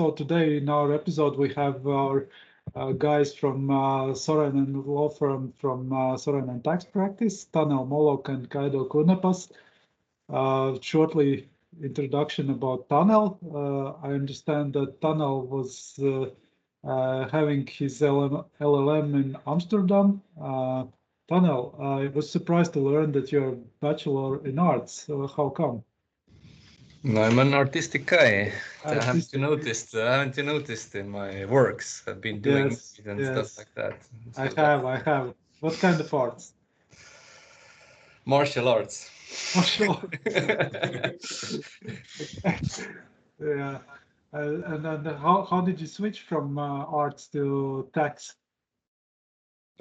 So today in our episode we have our guys from Sorainen law firm from Sorainen tax practice, Tanel, Molok, and Kaido, Künnapas. Shortly introduction about Tanel. I understand that Tanel was having his LLM in Amsterdam. Tanel, I was surprised to learn that you're a bachelor in arts. How come? No, I'm an artistic guy. Artistic. Haven't you noticed in my works? I've been doing movies and stuff like that. So I have. What kind of arts? Martial arts. Martial arts. Yeah. And then how did you switch from arts to tax?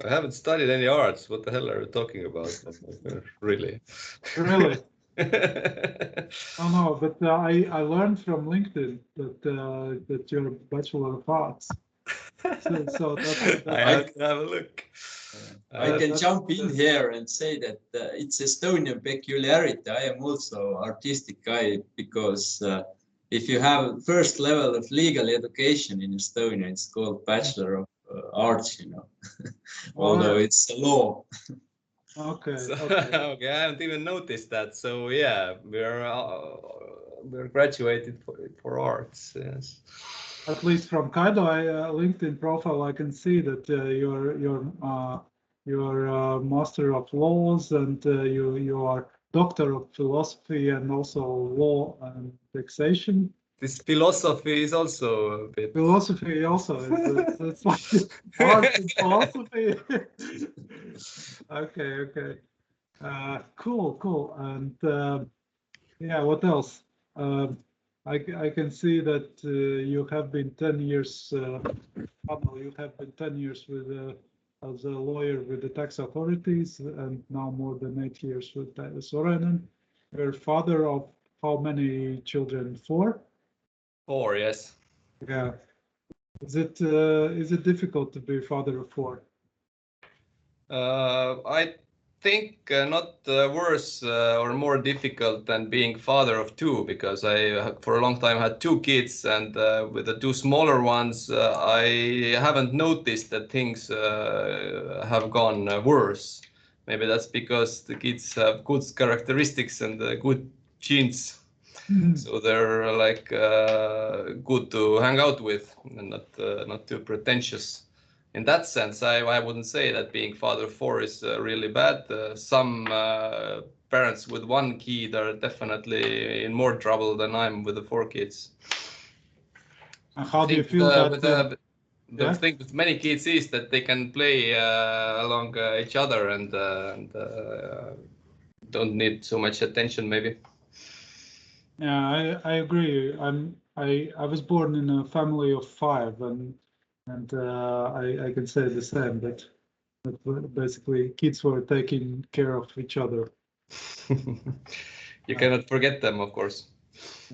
I haven't studied any arts. What the hell are you talking about? Really? Really? No, but I learned from LinkedIn that you're a Bachelor of Arts. So I have to have a look. I can jump in here and say that it's Estonian peculiarity. I am also artistic guy because if you have first level of legal education in Estonia, it's called Bachelor of Arts, you know, although it's a law. Okay. Okay, I haven't even noticed that. So yeah, we're graduated for arts. Yes. At least from Kaido LinkedIn profile, I can see that you're a master of laws and you are doctor of philosophy and also law and taxation. This philosophy is also a bit. Philosophy also it's like art and philosophy. Okay. Cool. And yeah, what else? I can see that you have been 10 years. You have been 10 years with as a lawyer with the tax authorities, and now more than 8 years with Sorainen. You're father of how many children? 4. 4, yes. Yeah. Is it difficult to be father of 4? I think not worse or more difficult than being father of 2, because I for a long time had 2 kids, and with the 2 smaller ones I haven't noticed that things have gone worse. Maybe that's because the kids have good characteristics and good genes. So they're like good to hang out with and not too pretentious. In that sense, I wouldn't say that being father of 4 is really bad. Some parents with 1 kid are definitely in more trouble than I'm with the 4 kids. And how do you feel that? The thing with many kids is that they can play along each other and don't need so much attention, maybe. Yeah, I agree. I was born in a family of 5, and I can say the same. That basically kids were taking care of each other. You cannot forget them, of course.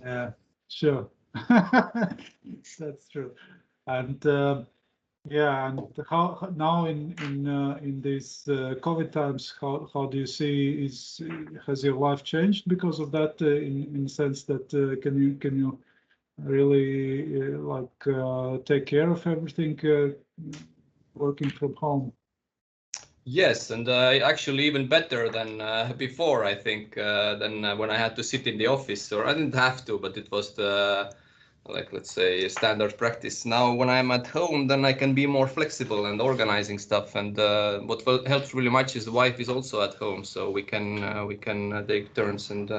Yeah, sure. That's true. And yeah, and how now in these COVID times, how do you see has your life changed because of that? In the sense that can you really take care of everything working from home? Yes, and actually even better than before, I think, than when I had to sit in the office, or I didn't have to, but it was the, like, let's say, standard practice. Now, when I'm at home, then I can be more flexible and organizing stuff. And what helps really much is the wife is also at home, so we can take turns and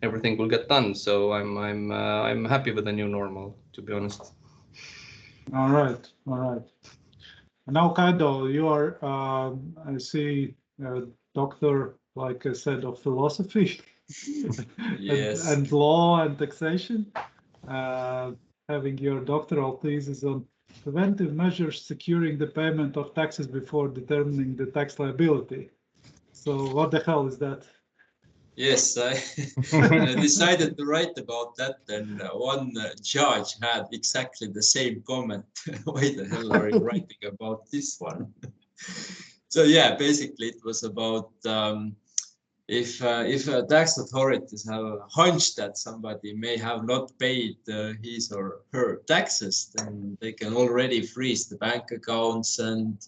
everything will get done. So I'm happy with the new normal, to be honest. All right. Now, Kaido, you are, I see, a doctor, like I said, of philosophy Yes. and law and taxation, having your doctoral thesis on preventive measures securing the payment of taxes before determining the tax liability. So what the hell is that? Yes, I decided to write about that, and one judge had exactly the same comment. Why the hell are you writing about this one? So yeah, basically it was about if tax authorities have a hunch that somebody may have not paid his or her taxes, then they can already freeze the bank accounts and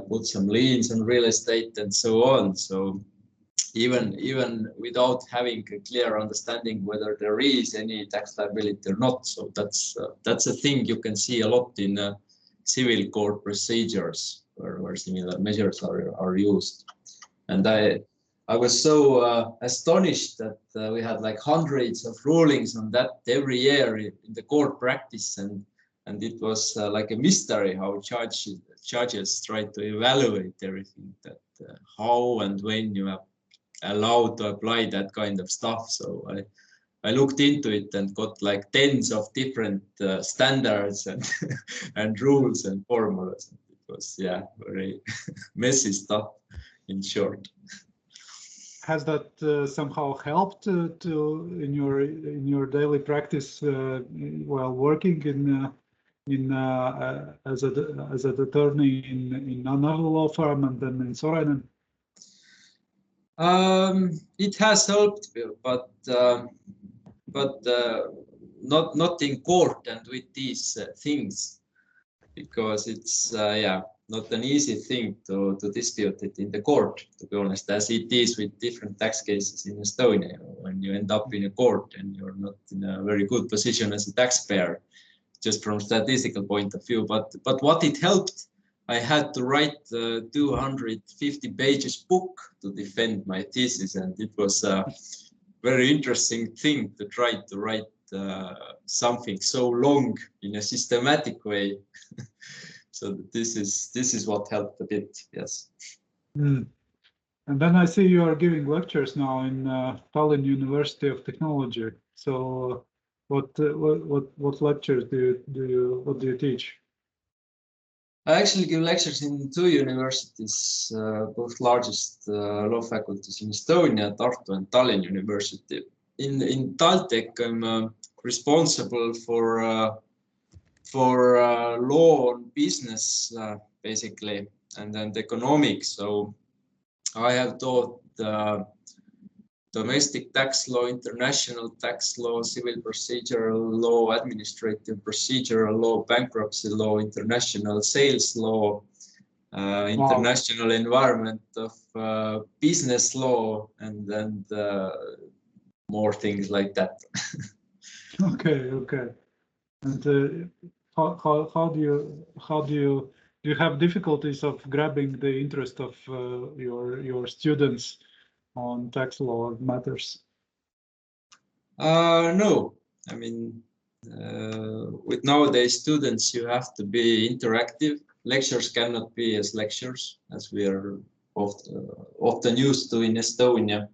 put some liens on real estate and so on. So even without having a clear understanding whether there is any tax liability or not. So that's a thing you can see a lot in civil court procedures where similar measures are used. And I was so astonished that we had like hundreds of rulings on that every year in the court practice, and it was like a mystery how judges try to evaluate everything, that how and when you are allowed to apply that kind of stuff. So I looked into it and got like tens of different standards and and rules and formulas. It was very messy stuff in short. Has that somehow helped in your daily practice while working as an attorney in another law firm and then in Sorainen? It has helped, but not in court and with these things, because it's not an easy thing to dispute it in the court, to be honest, as it is with different tax cases in Estonia. When you end up in a court and you're not in a very good position as a taxpayer, just from statistical point of view. But what it helped, I had to write a 250 pages book to defend my thesis, and it was a very interesting thing to try to write something so long in a systematic way. So this is what helped a bit, yes. And then I see you are giving lectures now in Tallinn University of Technology. So what lectures do you teach? I actually give lectures in 2 universities, both largest law faculties in Estonia, Tartu and Tallinn University. In TalTech, I'm responsible for law and business, basically, and then economics. So I have taught domestic tax law, international tax law, civil procedural law, administrative procedural law, bankruptcy law, international sales law, international environment of business law, and more things like that. Okay. And how do you have difficulties of grabbing the interest of your students on tax law matters? No, I mean, with nowadays students, you have to be interactive. Lectures cannot be as lectures as we are often used to in Estonia.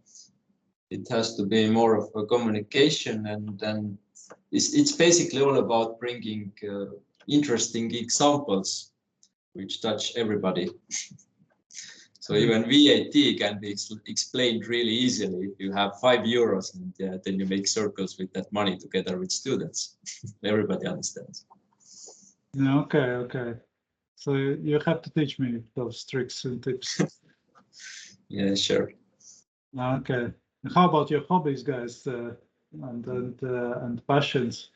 It has to be more of a communication, and then it's basically all about bringing interesting examples which touch everybody. So even VAT can be explained really easily if you have €5 and then you make circles with that money together with students. Everybody understands. Okay. So you have to teach me those tricks and tips. Yeah, sure. Okay. How about your hobbies, guys, and passions?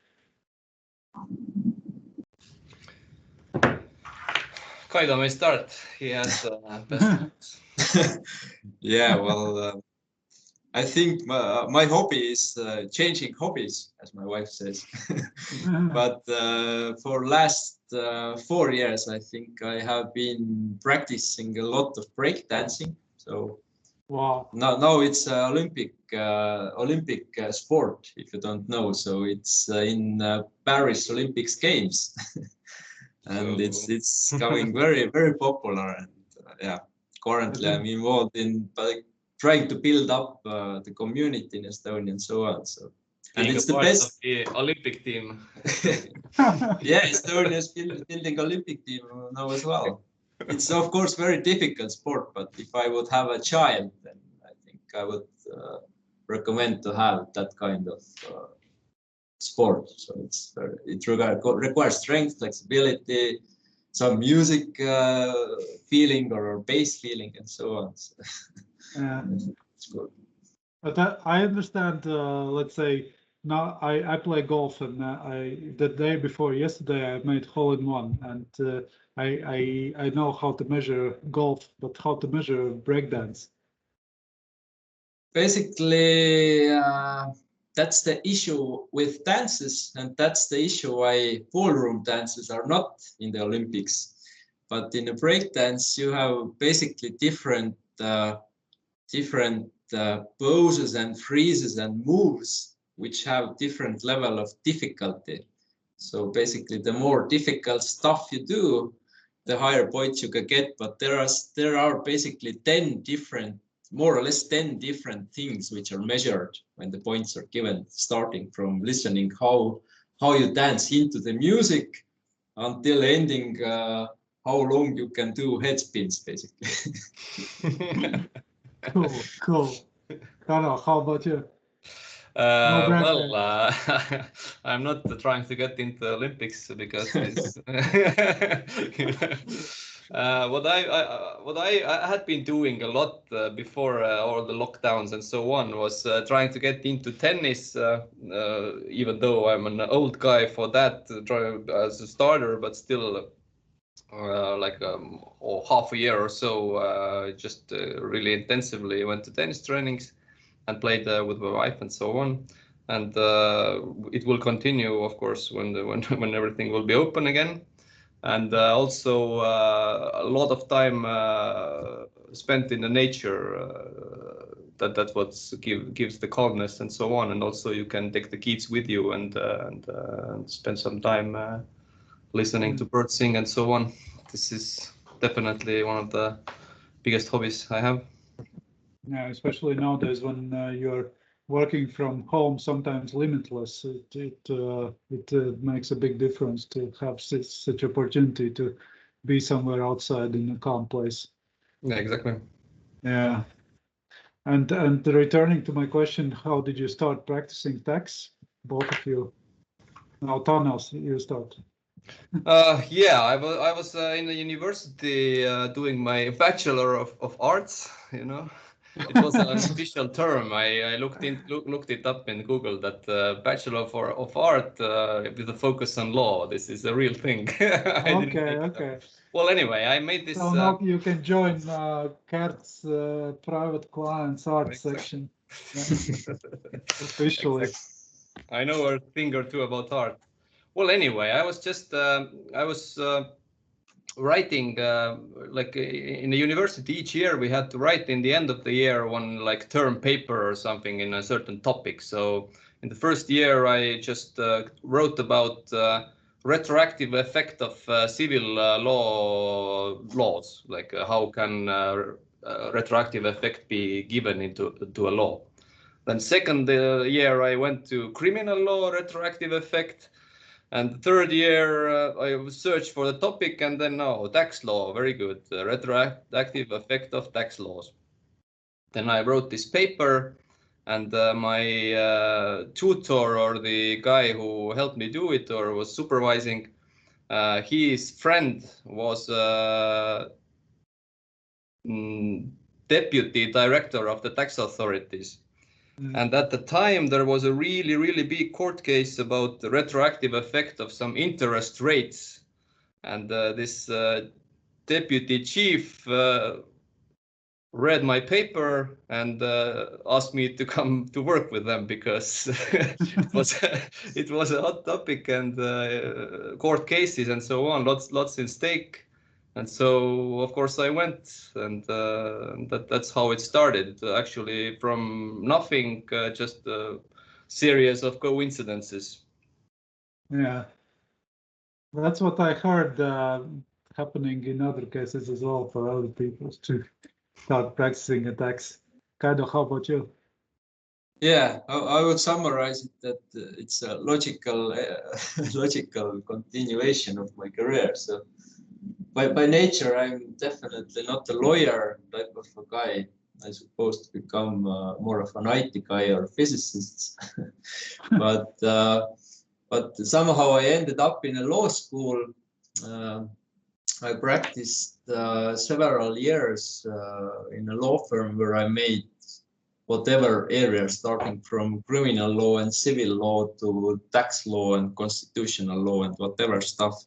Kaido may start. He has best. Yeah, well, I think my hobby is changing hobbies, as my wife says. But for last 4 years, I think I have been practicing a lot of break dancing. So wow. Now it's Olympic sport, if you don't know. So it's in Paris Olympics Games. And it's coming very, very popular, and currently I'm involved in trying to build up the community in Estonia and so on. So, and it's the best of the Olympic team. Yeah, Estonia is building Olympic team now as well. It's of course very difficult sport, but if I would have a child, then I think I would recommend to have that kind of sport. So it requires strength, flexibility, some music feeling or bass feeling, and so on. So It's good. But I understand. Let's say now I play golf, and the day before yesterday I made hole-in-one, and I know how to measure golf, but how to measure breakdance. Basically, that's the issue with dances, and that's the issue why ballroom dances are not in the Olympics. But in a breakdance, you have basically different poses and freezes and moves, which have different level of difficulty. So basically, the more difficult stuff you do, the higher points you can get. But there are basically 10 different, more or less 10 different things which are measured when the points are given, starting from listening how you dance into the music until ending how long you can do head spins, basically. Cool. Tanel, how about you? I'm not trying to get into Olympics because this. What I had been doing a lot before all the lockdowns and so on was trying to get into tennis, even though I'm an old guy for that, as a starter, but still half a year or so, just really intensively went to tennis trainings and played with my wife and so on. And it will continue, of course, when everything will be open again. And also a lot of time spent in the nature. That's what gives the calmness and so on. And also you can take the kids with you and spend some time listening to birds sing and so on. This is definitely one of the biggest hobbies I have. Yeah, especially nowadays when you're working from home, sometimes limitless. It makes a big difference to have such opportunity to be somewhere outside in a calm place. Yeah, exactly. Yeah. And returning to my question, how did you start practicing tax? Both of you. Now, Tanel, you start. Yeah, I was in the university doing my Bachelor of Arts, you know. It was an official term. I looked it up in Google that Bachelor of Art with a focus on law. This is a real thing. Okay. Well, anyway, I made this. So now you can join Kert's private clients art section. Yeah. Officially. Exactly. I know a thing or two about art. Well, anyway, I was just writing like in the university each year we had to write in the end of the year one like term paper or something in a certain topic. So in the first year I just wrote about retroactive effect of civil laws, like how can retroactive effect be given into a law. Then second year I went to criminal law retroactive effect. And the third year, I searched for the topic, and then tax law, very good, retroactive effect of tax laws. Then I wrote this paper, and my tutor or the guy who helped me do it or was supervising, his friend was deputy director of the tax authorities. And at the time, there was a really, really big court case about the retroactive effect of some interest rates. And this deputy chief read my paper and asked me to come to work with them because it was a hot topic and court cases and so on, lots in stake. And so, of course, I went, and that's how it started. Actually, from nothing, just a series of coincidences. Yeah, that's what I heard happening in other cases as well for other people to start practicing attacks. Kaido, how about you? Yeah, I would summarize it that it's a logical continuation of my career. So by nature, I'm definitely not a lawyer type of a guy. I'm supposed to become more of an IT guy or physicist, but somehow I ended up in a law school. I practiced several years in a law firm where I made whatever area, starting from criminal law and civil law to tax law and constitutional law and whatever stuff.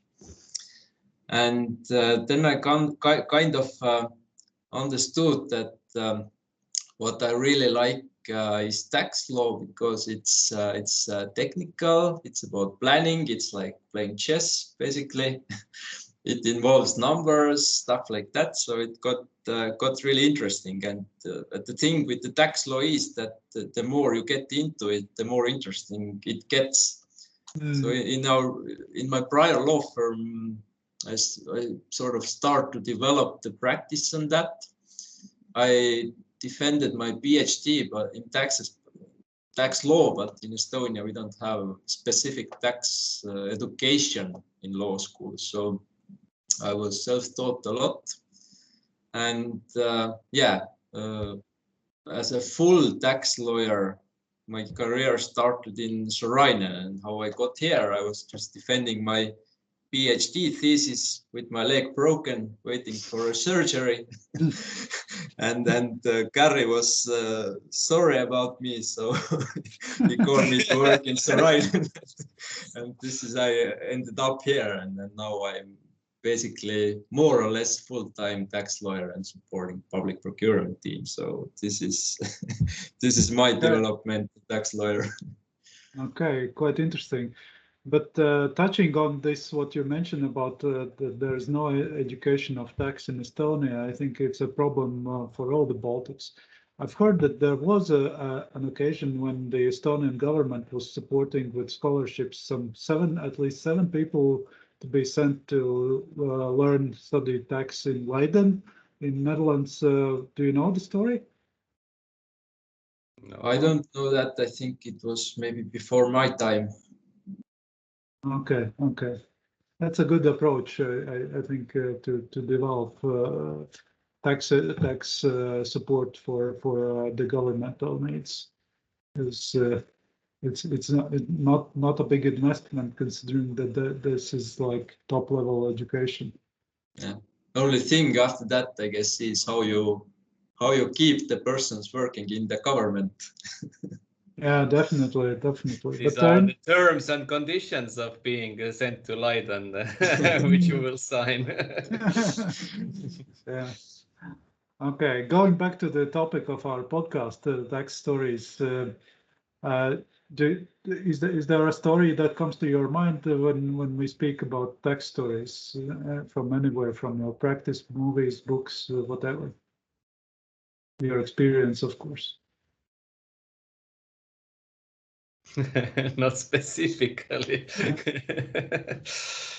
And then I kind of understood that what I really like is tax law, because it's technical. It's about planning. It's like playing chess, basically. It involves numbers, stuff like that. So it got really interesting. And the thing with the tax law is that the more you get into it, the more interesting it gets. So in my prior law firm, I sort of start to develop the practice on that. I defended my PhD, but in tax law, but in Estonia we don't have specific tax education in law school. So I was self-taught a lot, and as a full tax lawyer, my career started in Sorainen. And how I got here, I was just defending my PhD thesis with my leg broken, waiting for a surgery. and then Gary was sorry about me, so he called me to work in Sorainen. And this is I ended up here, and then now I'm basically more or less full-time tax lawyer and supporting public procurement team. So this is this is my development, tax lawyer. Okay, quite interesting. But touching on this, what you mentioned about that there is no education of tax in Estonia, I think it's a problem for all the Baltics. I've heard that there was an occasion when the Estonian government was supporting with scholarships at least seven people to be sent to study tax in Leiden, in Netherlands. Do you know the story? No, I don't know that. I think it was maybe before my time. Okay. That's a good approach, I think, to develop tax support for the governmental needs. It's not a big investment, considering that this is like top level education. Yeah. Only thing after that, I guess, is how you keep the persons working in the government. Yeah, definitely. These are the terms and conditions of being sent to Leiden, which you will sign. Yeah. Okay, going back to the topic of our podcast, tax stories. Is there a story that comes to your mind when we speak about tax stories from anywhere, from your practice, movies, books, whatever? Your experience, of course. Not specifically.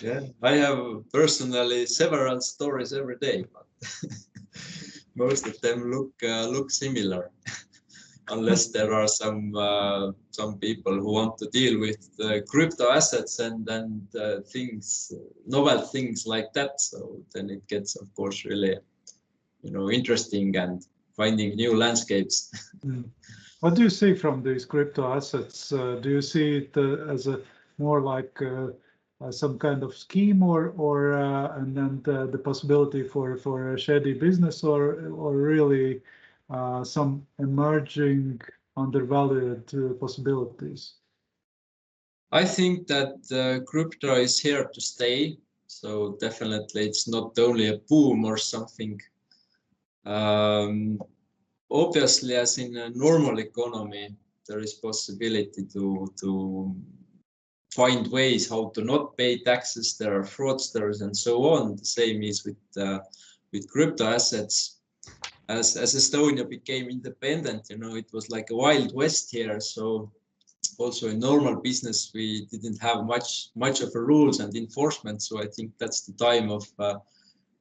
Yeah, I have personally several stories every day, but most of them look similar, unless there are some people who want to deal with crypto assets and things, novel things like that. So then it gets, of course, really, interesting and finding new landscapes. What do you see from these crypto assets? Do you see it as a more like some kind of scheme, or and then the possibility for a shady business, or really some emerging undervalued possibilities? I think that crypto is here to stay. So definitely it's not only a boom or something. Obviously, as in a normal economy, there is possibility to find ways how to not pay taxes. There are fraudsters and so on. The same is with crypto assets. As Estonia became independent, it was like a wild west here. So also in normal business, we didn't have much of a rules and enforcement. So I think that's the time of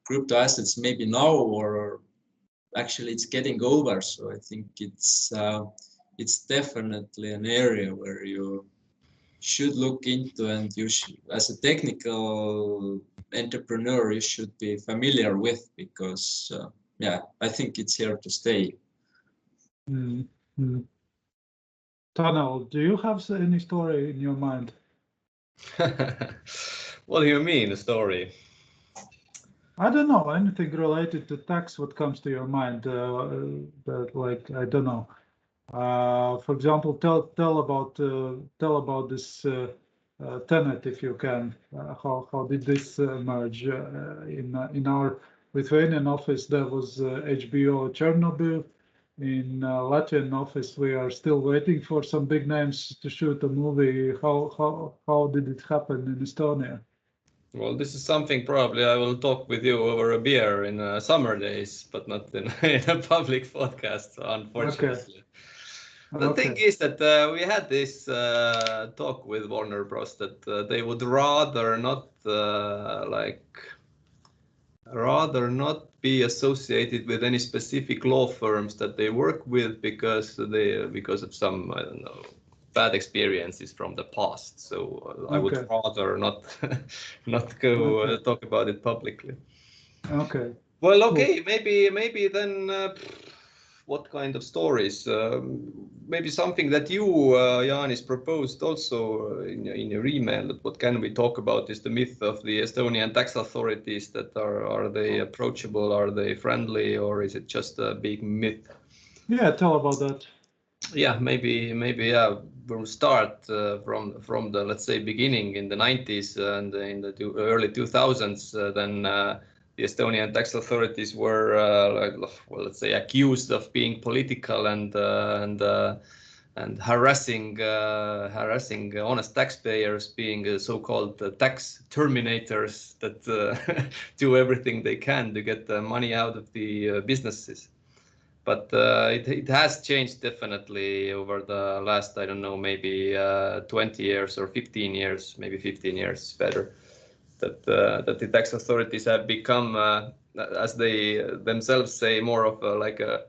crypto assets, maybe now, or actually it's getting over. So I think it's definitely an area where you should look into, and you should, as a technical entrepreneur, you should be familiar with, because I think it's here to stay. Tanel, do you have any story in your mind? What do you mean, a story? I don't know, anything related to tax, what comes to your mind? That, like, I don't know. For example, tell about this Tenet, if you can. How did this emerge? In our Lithuanian office, there was HBO Chernobyl. In Latvian office, we are still waiting for some big names to shoot a movie. How did it happen in Estonia? Well, this is something probably I will talk with you over a beer in summer days, but not in, in a public podcast, unfortunately. The thing is that we had this talk with Warner Bros. That they would rather not be associated with any specific law firms that they work with because of some, I don't know, bad experiences from the past. So I would rather not not go talk about it publicly. Okay. Well, okay, maybe then what kind of stories? Maybe something that you, Jaanis, proposed also in your email. That what can we talk about is the myth of the Estonian tax authorities. That are they approachable? Are they friendly? Or is it just a big myth? Yeah, tell about that. Yeah, maybe yeah. We'll start from the, let's say, beginning in the 90s and in the early 2000s. Then the Estonian tax authorities were, well, let's say, accused of being political and harassing honest taxpayers, being so-called tax terminators that do everything they can to get the money out of the businesses. But it has changed definitely over the last, I don't know, maybe 20 years or 15 years, maybe 15 years better, that the tax authorities have become, as they themselves say, more of like a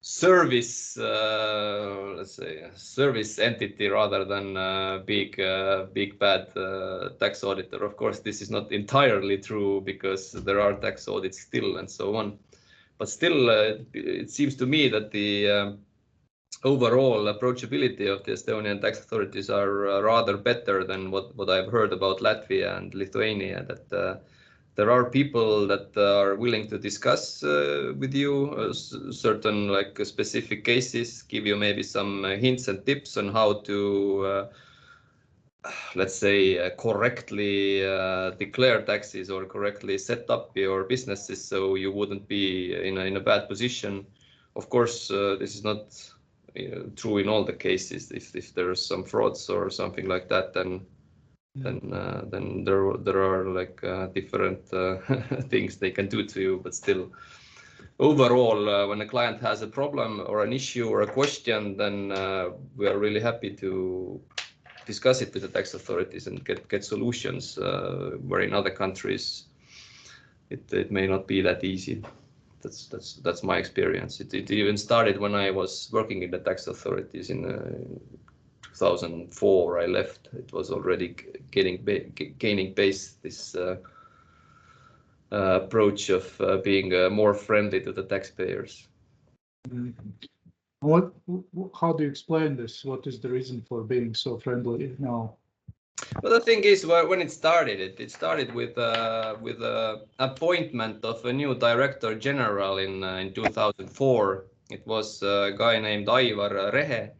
service, let's say, a service entity rather than a big bad tax auditor. Of course, this is not entirely true because there are tax audits still and so on. But still, it seems to me that the overall approachability of the Estonian tax authorities are rather better than what I've heard about Latvia and Lithuania. That there are people that are willing to discuss with you certain like specific cases, give you maybe some hints and tips on how to let's say, correctly declare taxes or correctly set up your businesses so you wouldn't be in a bad position. Of course, this is not true in all the cases. If there's some frauds or something like that, then there are like different things they can do to you. But still, overall, when a client has a problem or an issue or a question, then we are really happy to discuss it with the tax authorities and get solutions where in other countries it may not be that easy. That's my experience. It even started when I was working in the tax authorities in 2004. I left. It was already gaining pace, this approach of being more friendly to the taxpayers. How do you explain this? What is the reason for being so friendly now? Well, the thing is, when it started with appointment of a new director general in 2004. It was a guy named Aivar Rehe,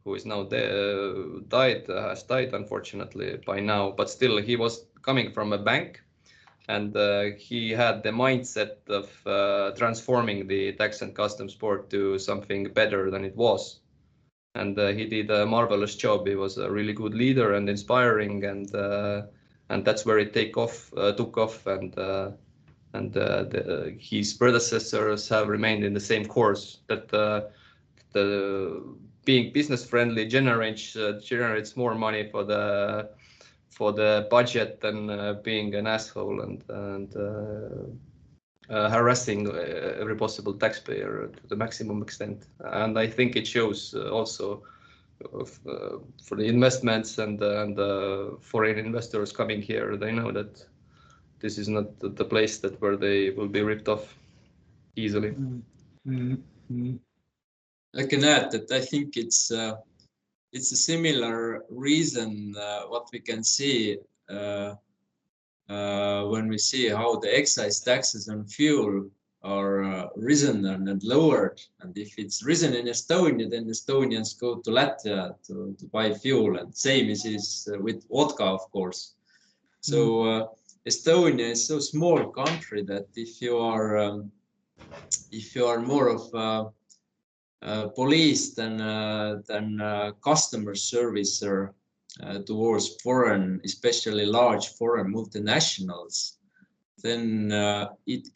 who is now has died unfortunately by now. But still, he was coming from a bank, and he had the mindset of transforming the tax and customs board to something better than it was. And he did a marvelous job. He was a really good leader and inspiring, and that's where it took off. And his predecessors have remained in the same course. That the being business friendly generates more money for the budget than being an asshole and harassing every possible taxpayer to the maximum extent. And I think it shows also for the investments and foreign investors coming here. They know that this is not the place where they will be ripped off easily. I can add that I think it's a similar reason what we can see when we see how the excise taxes on fuel are risen and lowered, and if it's risen in Estonia, then Estonians go to Latvia to buy fuel, and same is with vodka, of course. So Estonia is so small country that if you are more of police than customer servicer towards foreign, especially large foreign multinationals, then it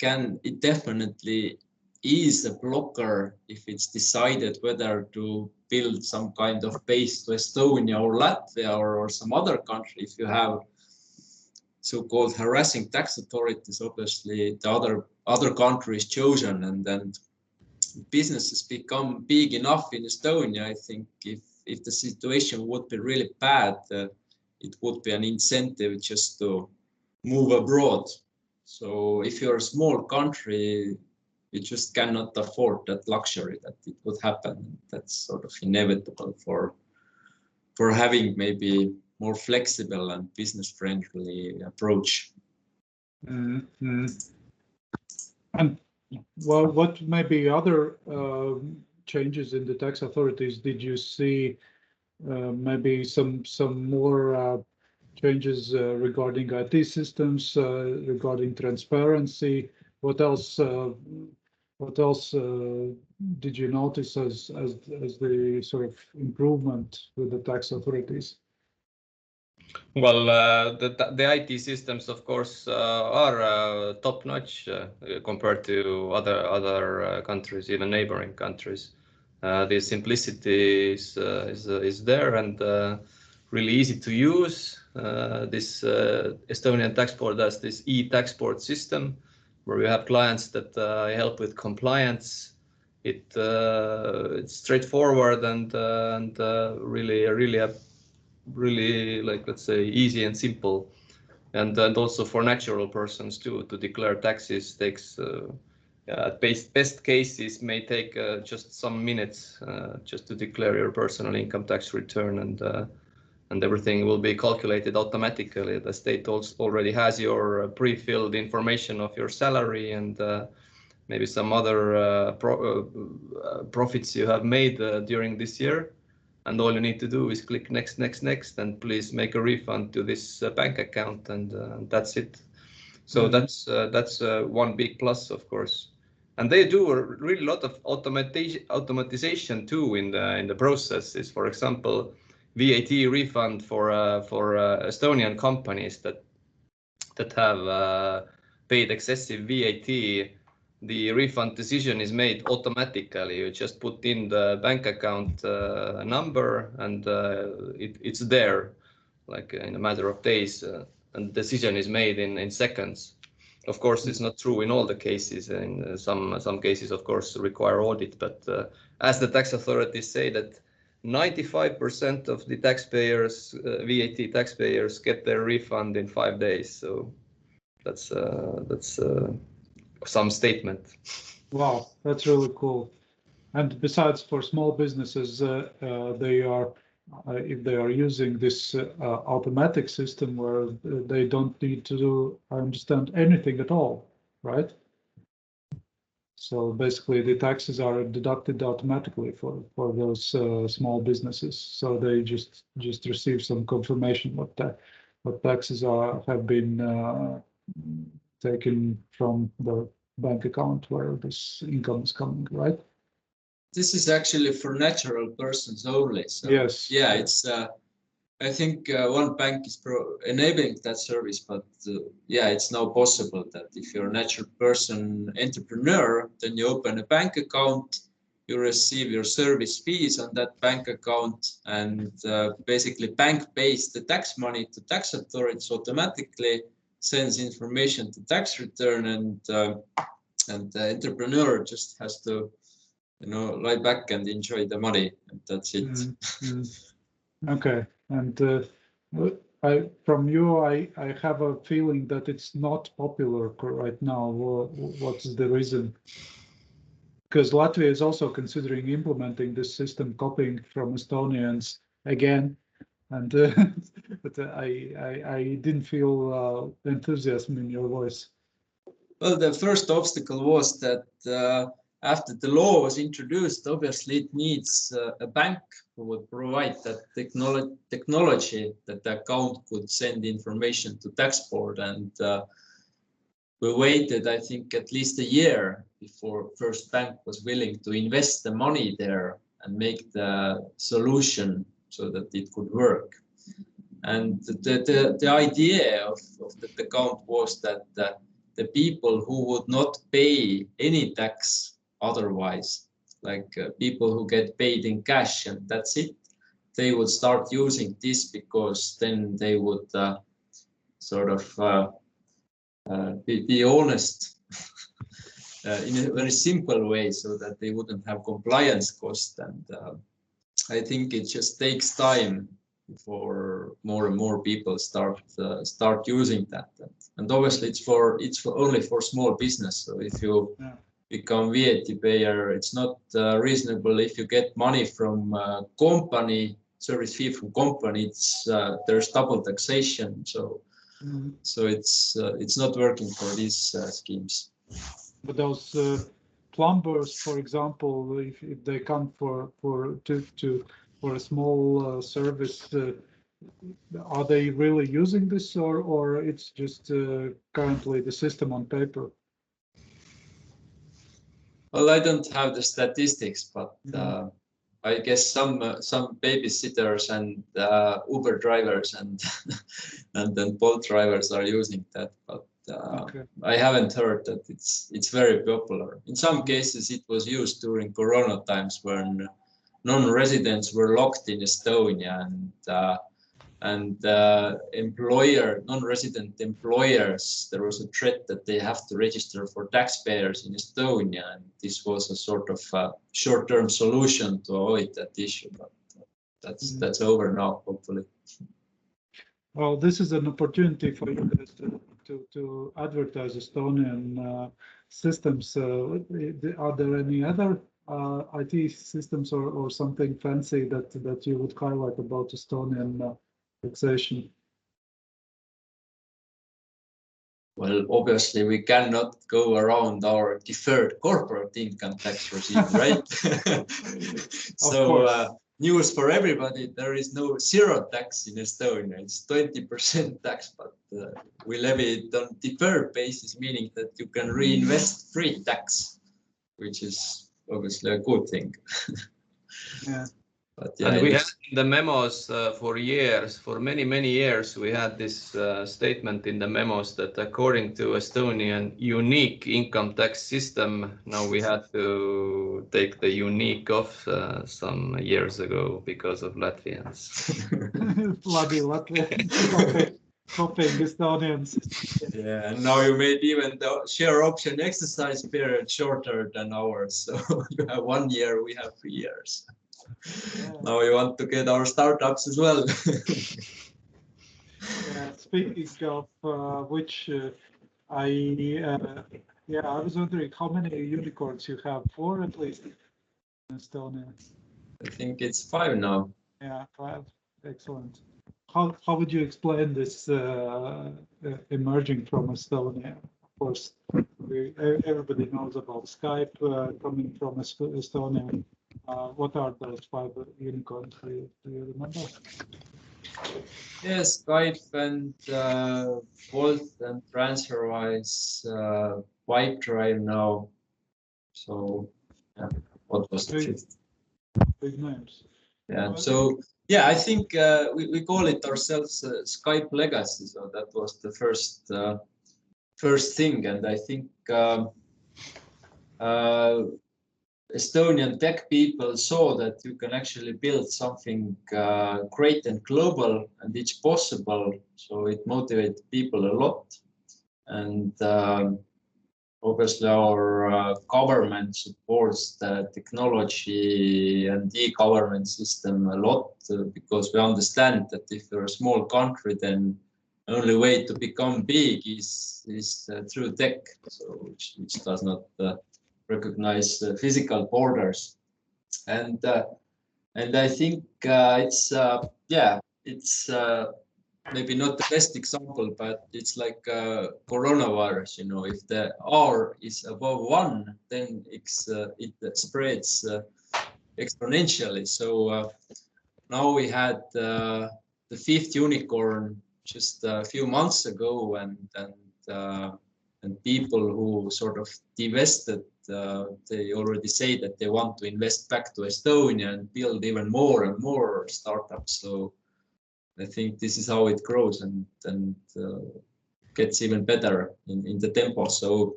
definitely is a blocker if it's decided whether to build some kind of base to Estonia or Latvia or some other country. If you have so-called harassing tax authorities, obviously the other country is chosen, and then businesses become big enough in Estonia. I think if the situation would be really bad, it would be an incentive just to move abroad. So if you're a small country, you just cannot afford that luxury that it would happen. That's sort of inevitable for having maybe more flexible and business-friendly approach. Mm-hmm. And well, what maybe other changes in the tax authorities did you see? Maybe some more changes regarding IT systems, regarding transparency. What else? What else did you notice as the sort of improvement with the tax authorities? Well, the IT systems, of course, are top notch compared to other countries, even neighboring countries. The simplicity is there and really easy to use. This Estonian tax board has this e-taxport system where we have clients that help with compliance. It's straightforward and really like, let's say, easy and simple, and also for natural persons too, to declare taxes takes best cases may take just some minutes just to declare your personal income tax return, and everything will be calculated automatically. The state also already has your pre-filled information of your salary and maybe some other profits you have made during this year. And all you need to do is click next, and please make a refund to this bank account, and that's it. So that's one big plus, of course. And they do a really lot of automatization too in the processes. For example, VAT refund for Estonian companies that have paid excessive VAT. The refund decision is made automatically. You just put in the bank account number and it's there, like in a matter of days, and decision is made in seconds. Of course, it's not true in all the cases. In some cases, of course, require audit. But as the tax authorities say, that 95% of the taxpayers, VAT taxpayers, get their refund in 5 days. So that's some statement. Wow, that's really cool. And besides, for small businesses, they are if they are using this automatic system where they don't need to do, I understand, anything at all, right? So basically, the taxes are deducted automatically for those small businesses. So they just receive some confirmation what taxes have been taken from the bank account where this income is coming, right? This is actually for natural persons only. So yes. Yeah, it's. I think one bank is enabling that service, but yeah, it's now possible that if you're a natural person entrepreneur, then you open a bank account, you receive your service fees on that bank account, and basically bank pays the tax money to tax authorities automatically, sends information to tax return, and the entrepreneur just has to, lie back and enjoy the money, and that's it. Okay, and from you, I have a feeling that it's not popular right now. What's the reason? Because Latvia is also considering implementing this system, copying from Estonians again, and but I didn't feel enthusiasm in your voice. Well, the first obstacle was that after the law was introduced, obviously it needs a bank who would provide that technology that the account could send information to tax board. And we waited, I think, at least a year before first bank was willing to invest the money there and make the solution so that it could work. And the idea of that account was that the people who would not pay any tax otherwise, like people who get paid in cash and that's it, they would start using this because then they would sort of be honest in a very simple way so that they wouldn't have compliance cost. And I think it just takes time before more and more people start using that. And obviously it's for only for small business. So if you become VAT payer, it's not reasonable if you get money from company, service fee from company. It's there's double taxation. So so it's not working for these schemes. But those plumbers, for example, if they come for a small service, are they really using this, or it's just currently the system on paper? Well, I don't have the statistics, but I guess some babysitters and Uber drivers and and then Bolt drivers are using that, but I haven't heard that it's very popular. In some cases, it was used during Corona times when non-residents were locked in Estonia, and non-resident employers, there was a threat that they have to register for taxpayers in Estonia, and this was a sort of short-term solution to avoid that issue, but that's over now, hopefully. Well, this is an opportunity for you guys to advertise Estonian systems. Are there any other IT systems or something fancy that you would highlight about Estonian taxation? Well, obviously, we cannot go around our deferred corporate income tax regime, right? So, news for everybody, there is no zero tax in Estonia. It's 20% tax, but we levy it on deferred basis, meaning that you can reinvest free tax, which is obviously a good thing. Yeah. But yeah, and we had the memos for years, for many years, we had this statement in the memos that according to Estonian unique income tax system, now we had to take the unique off some years ago because of Latvians. Bloody Latvians copying Estonians. Yeah, and now you made even the share option exercise period shorter than ours. So you have 1 year, we have 3 years. Yeah. Now we want to get our startups as well. Speaking of which, I was wondering how many unicorns you have. 4 at least in Estonia. I think it's 5 now. Yeah, 5. Excellent. How would you explain this emerging from Estonia? Of course, everybody knows about Skype coming from Estonia. What are those 5 unicorns? Do you remember? Yes, Skype and Volt and Transferwise, Pipedrive now. So, yeah, what was the 5th? Big names. Yeah. So, yeah, I think we call it ourselves Skype Legacy. So that was the first thing, and I think. Estonian tech people saw that you can actually build something great and global, and it's possible. So it motivated people a lot. And obviously our government supports the technology and e-government system a lot because we understand that if you're a small country, then the only way to become big is through tech, so which does not recognize physical borders, and I think it's maybe not the best example, but it's like coronavirus. You know, if the R is above 1, then it spreads exponentially. So now we had the 5th unicorn just a few months ago, and people who sort of divested, they already say that they want to invest back to Estonia and build even more and more startups. So I think this is how it grows and gets even better in the tempo. So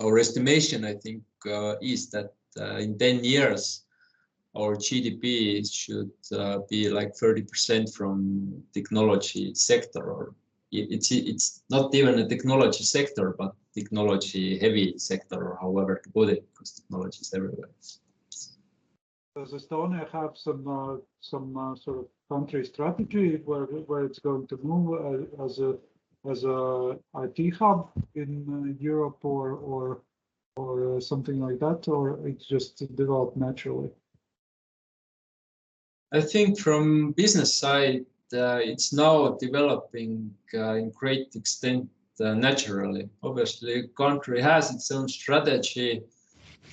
our estimation, I think, is that in 10 years, our GDP should be like 30% from technology sector, or it's not even a technology sector, but technology heavy sector, or however to put it, because technology is everywhere. Does Estonia have some sort of country strategy where it's going to move as a IT hub in Europe or something like that, or it just developed naturally? I think from business side, it's now developing in great extent naturally. Obviously, country has its own strategy.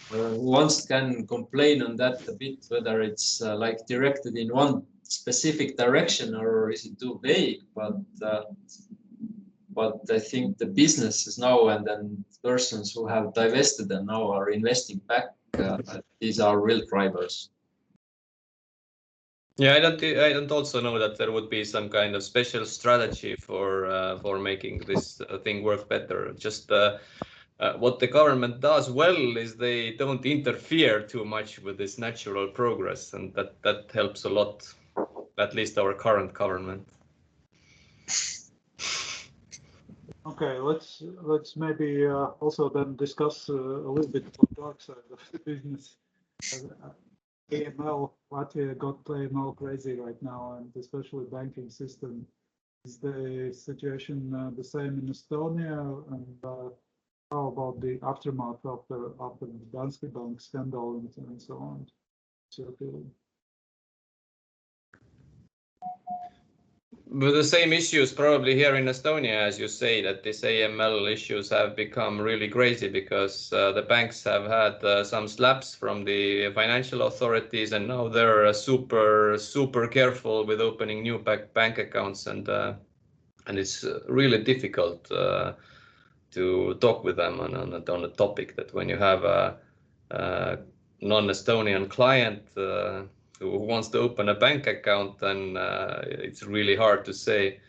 One can complain on that a bit, whether it's like directed in one specific direction or is it too vague. But I think the businesses now and then persons who have divested and now are investing back, these are real drivers. Yeah, I don't also know that there would be some kind of special strategy for making this thing work better. Just what the government does well is they don't interfere too much with this natural progress, and that helps a lot, at least our current government. Okay, let's maybe also then discuss a little bit the dark side of the business. AML, Latvia got AML crazy right now, and especially banking system. Is the situation the same in Estonia? And how about the aftermath after the Danske Bank scandal and so on? But the same issues probably here in Estonia, as you say, that these AML issues have become really crazy because the banks have had some slaps from the financial authorities, and now they're super careful with opening new bank accounts, and it's really difficult to talk with them on a topic that when you have a non-Estonian client who wants to open a bank account, then it's really hard to say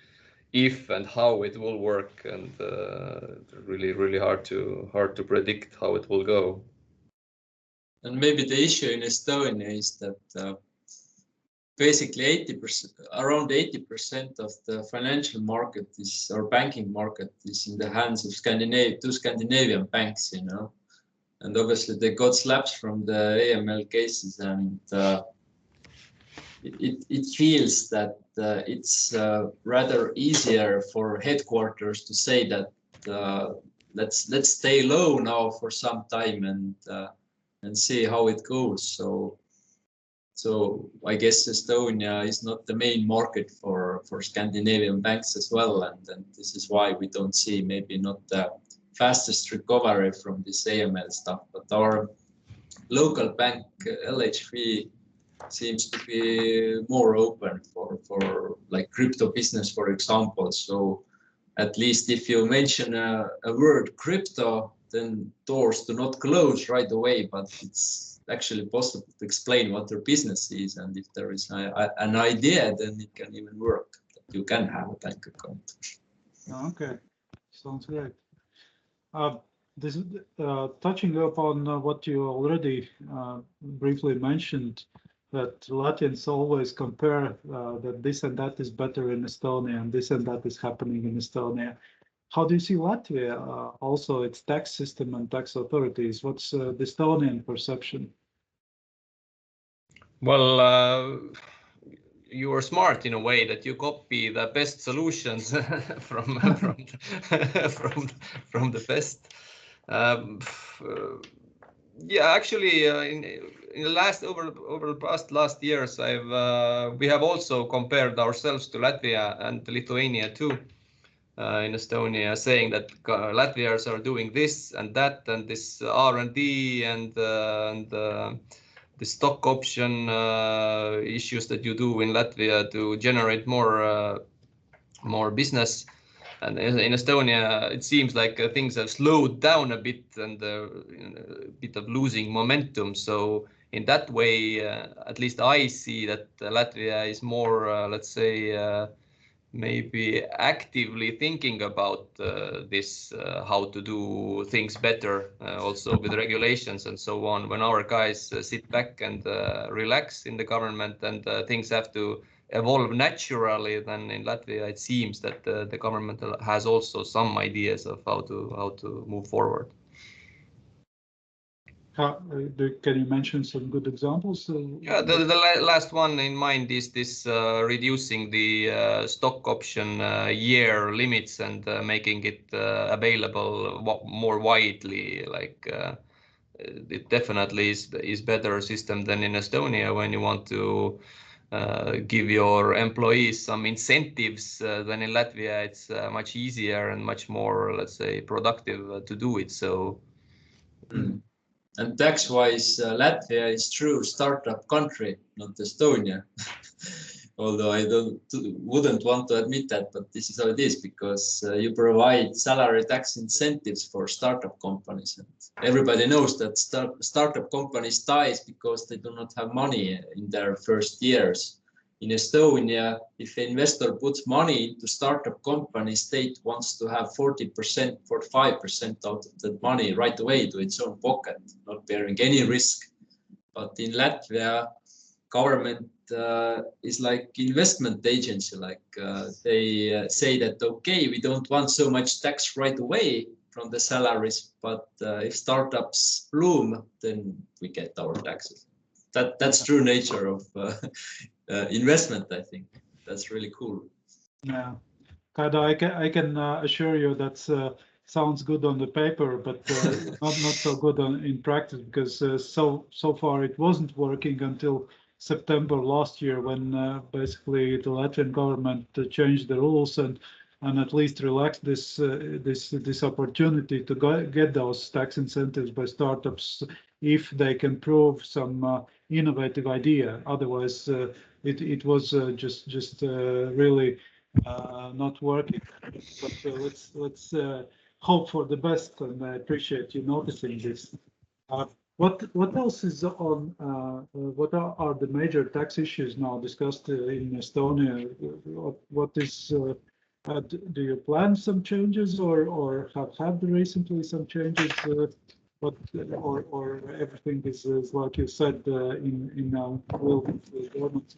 if and how it will work, and really hard to predict how it will go. And maybe the issue in Estonia is that basically around 80% of the financial market or banking market is in the hands of two Scandinavian banks, you know, and obviously they got slaps from the AML cases, and it feels that it's rather easier for headquarters to say that let's stay low now for some time and see how it goes. So I guess Estonia is not the main market for Scandinavian banks as well, and this is why we don't see maybe not the fastest recovery from this AML stuff. But our local bank LHV seems to be more open for like crypto business, for example. So at least if you mention a word crypto, then doors do not close right away, but it's actually possible to explain what their business is, and if there is an idea, then it can even work, that you can have a bank account. Okay, sounds great. This touching upon what you already briefly mentioned, that Latvians always compare that this and that is better in Estonia and this and that is happening in Estonia. How do you see Latvia, also its tax system and tax authorities? What's the Estonian perception? Well, you are smart in a way that you copy the best solutions from the best. Yeah, actually, in the last over the past last years, we have also compared ourselves to Latvia and Lithuania too. In Estonia, saying that Latvians are doing this and that and this R&D and the stock option issues that you do in Latvia to generate more business. And in Estonia, it seems like things have slowed down a bit and a bit of losing momentum. So in that way, at least I see that Latvia is more, let's say, maybe actively thinking about this, how to do things better, also with regulations and so on. When our guys sit back and relax in the government and things have to evolve naturally, then in Latvia it seems that the government has also some ideas of how to move forward. Can you mention some good examples? Yeah, the last one in mind is this reducing the stock option year limits and making it available more widely. Like it definitely is better system than in Estonia when you want to give your employees some incentives. Than in Latvia, it's much easier and much more, let's say, productive to do it. So. And tax-wise, Latvia is true startup country, not Estonia. Although I wouldn't want to admit that, but this is how it is, because you provide salary tax incentives for startup companies. And everybody knows that startup companies dies because they do not have money in their first years. In Estonia, if an investor puts money into startup company, state wants to have 40%, 45% out of that money right away to its own pocket, not bearing any risk. But in Latvia, government is like investment agency, like they say that, okay, we don't want so much tax right away from the salaries, but if startups bloom, then we get our taxes. That's true nature of investment. I think that's really cool. Yeah, Kaido, I can assure you that sounds good on the paper, but not so good in practice, because so far it wasn't working until September last year, when basically the Latvian government changed the rules and at least relaxed this opportunity to get those tax incentives by startups if they can prove some innovative idea. Otherwise, it was just really not working. But let's hope for the best, and I appreciate you noticing this. What else is on? What are the major tax issues now discussed in Estonia? What is? Do you plan some changes, or have had recently some changes? Or everything is like you said in will the government?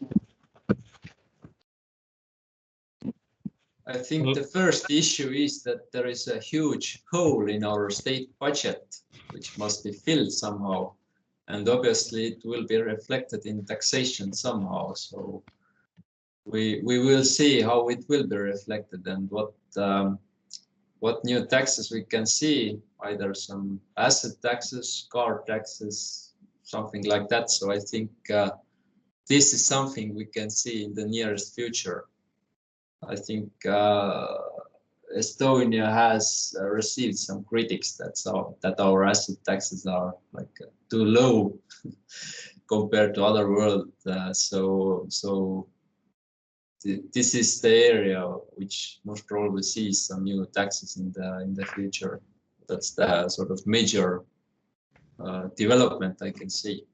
I think the first issue is that there is a huge hole in our state budget, which must be filled somehow. And obviously it will be reflected in taxation somehow. So we will see how it will be reflected and what new taxes we can see, either some asset taxes, car taxes, something like that. So I think this is something we can see in the nearest future. I think Estonia has received some critics that our asset taxes are like too low compared to other world. So this is the area which most probably sees some new taxes in the future. That's the sort of major development I can see.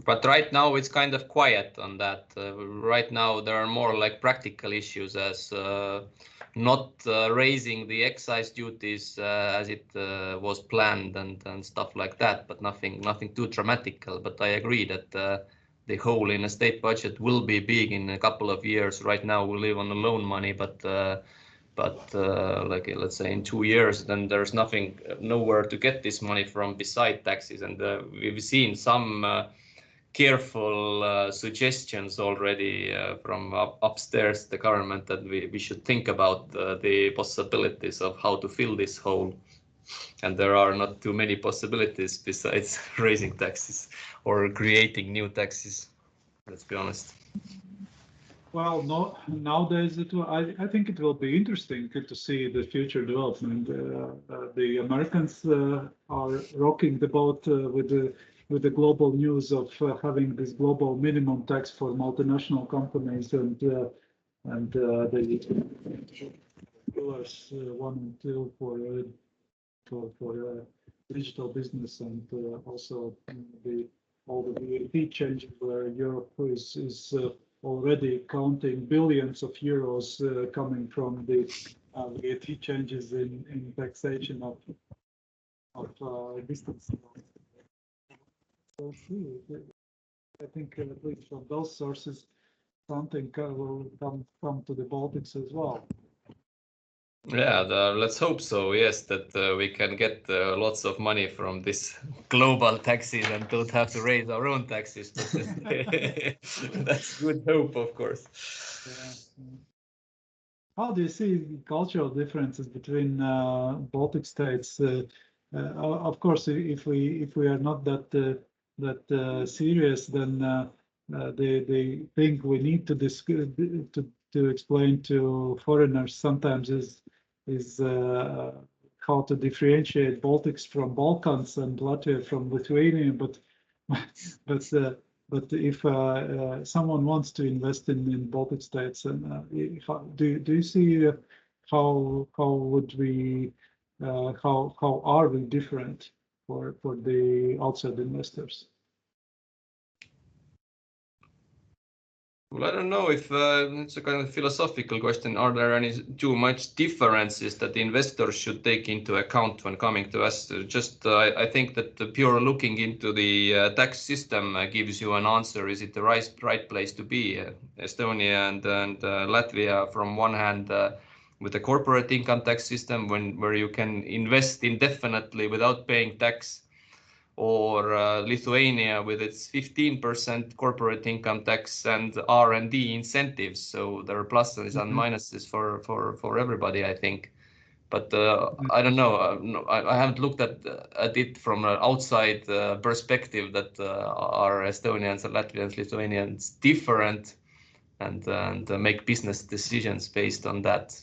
But right now it's kind of quiet on that. Right now there are more like practical issues, as not raising the excise duties as it was planned and stuff like that, but nothing too dramatical. But I agree that the hole in a state budget will be big in a couple of years. Right now we live on the loan money, but like let's say in 2 years, then there's nowhere to get this money from beside taxes. And we've seen some careful suggestions already from upstairs the government that we should think about the possibilities of how to fill this hole. and there are not too many possibilities besides raising taxes or creating new taxes. Let's be honest. Well, no, nowadays I think it will be interesting to see the future development. The Americans are rocking the boat with the global news of having this global minimum tax for multinational companies, and the pillars 1 and 2 for digital business, and also all the VAT changes where Europe is already counting billions of euros coming from the VAT changes in taxation of distance. So I think at least from those sources, something will come to the Baltics as well. Yeah, let's hope so. Yes, that we can get lots of money from this global taxes and don't have to raise our own taxes. That's good hope, of course. Yeah. How do you see cultural differences between Baltic states? Of course, if we are not that serious, then the thing we need to explain to foreigners sometimes is how to differentiate Baltics from Balkans and Latvia from Lithuania. But if someone wants to invest in Baltic states, and do you see how are we different for the outside investors? Well, I don't know if it's a kind of philosophical question. Are there any too much differences that the investors should take into account when coming to us? I think that the pure looking into the tax system gives you an answer. Is it the right place to be? Estonia and Latvia, from one hand, with the corporate income tax system, where you can invest indefinitely without paying tax, or Lithuania with its 15% corporate income tax and R&D incentives. So there are pluses and minuses for everybody, I think. But I don't know. I haven't looked at it from an outside perspective. That are Estonians and Latvians, Lithuanians different, and make business decisions based on that.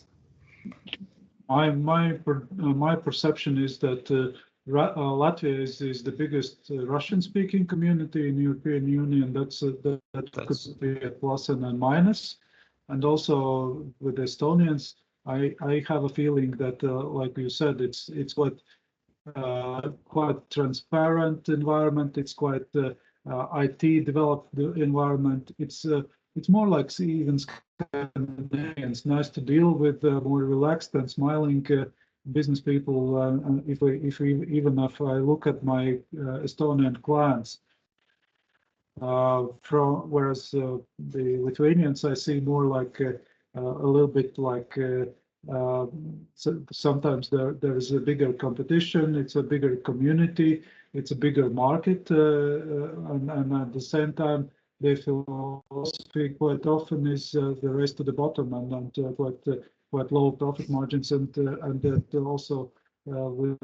My perception is that Latvia is the biggest Russian-speaking community in the European Union. That could be a plus and a minus. And also with Estonians, I have a feeling that, like you said, it's quite transparent environment. It's quite IT developed environment. It's more like even Scandinavians. Nice to deal with, more relaxed and smiling business people. Even if I look at my Estonian clients, whereas the Lithuanians I see more like a little bit like so sometimes there is a bigger competition. It's a bigger community. It's a bigger market, and at the same time, their philosophy quite often is the race to the bottom, and quite low profit margins, and that also with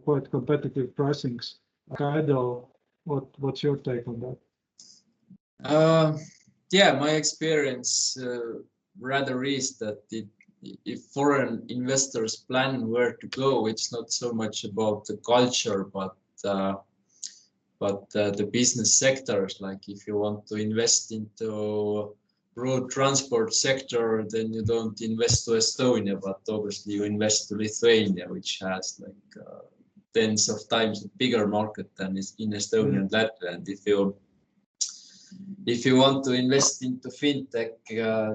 quite competitive pricings. Kaido, what's your take on that? Yeah, my experience rather is that if foreign investors plan where to go, it's not so much about the culture, but the business sectors. Like if you want to invest into road transport sector, then you don't invest to Estonia, but obviously you invest to Lithuania, which has like tens of times bigger market than is in Estonia and Latvia. And if you want to invest into fintech,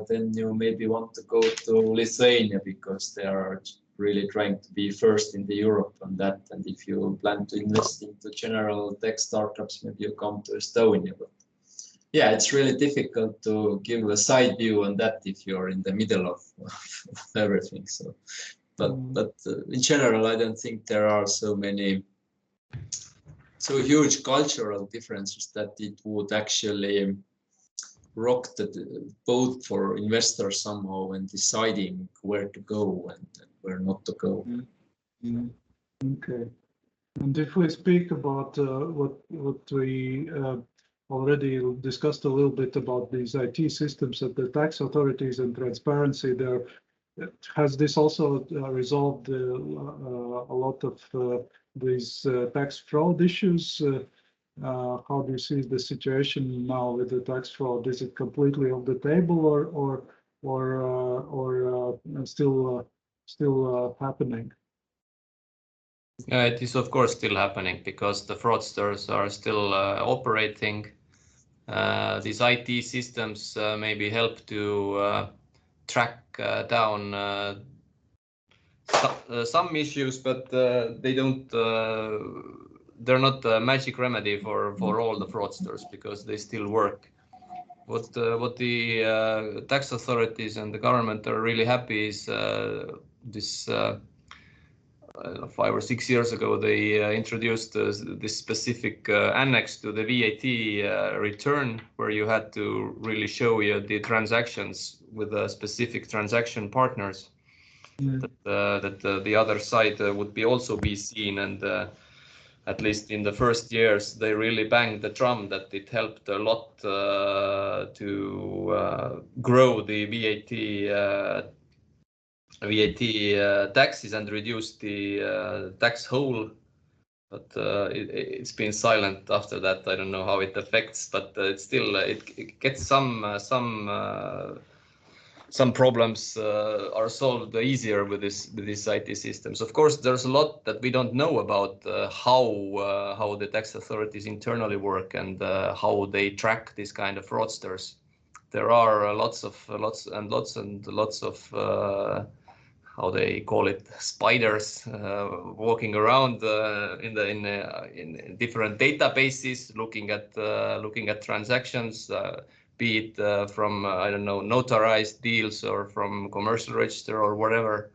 then you maybe want to go to Lithuania because they are really trying to be first in the Europe on that. And if you plan to invest into general tech startups, maybe you come to Estonia. But yeah, it's really difficult to give a side view on that if you're in the middle of everything. So, but in general, I don't think there are so huge cultural differences that it would actually rock the boat for investors somehow when deciding where to go and where not to go. Okay. And if we speak about what we already discussed a little bit about these IT systems at the tax authorities and transparency there, has this also resolved a lot of these tax fraud issues? How do you see the situation now with the tax fraud? Is it completely off the table or still happening? It is of course still happening because the fraudsters are still operating. These IT systems maybe help to track down some issues, but they don't. They're not a magic remedy for all the fraudsters because they still work. What the tax authorities and the government are really happy is this 5 or 6 years ago they introduced this specific annex to the VAT return where you had to really show the transactions with specific transaction partners. That the other side would also be seen, and at least in the first years they really banged the drum that it helped a lot to grow the VAT taxes and reduce the tax hole, but it's been silent after that. I don't know how it affects, but it's still it gets some problems are solved easier with these IT systems. Of course, there's a lot that we don't know about how the tax authorities internally work and how they track these kind of fraudsters. There are lots of how they call it, spiders walking around in different databases, looking at transactions. Be it from, I don't know, notarized deals or from commercial register or whatever.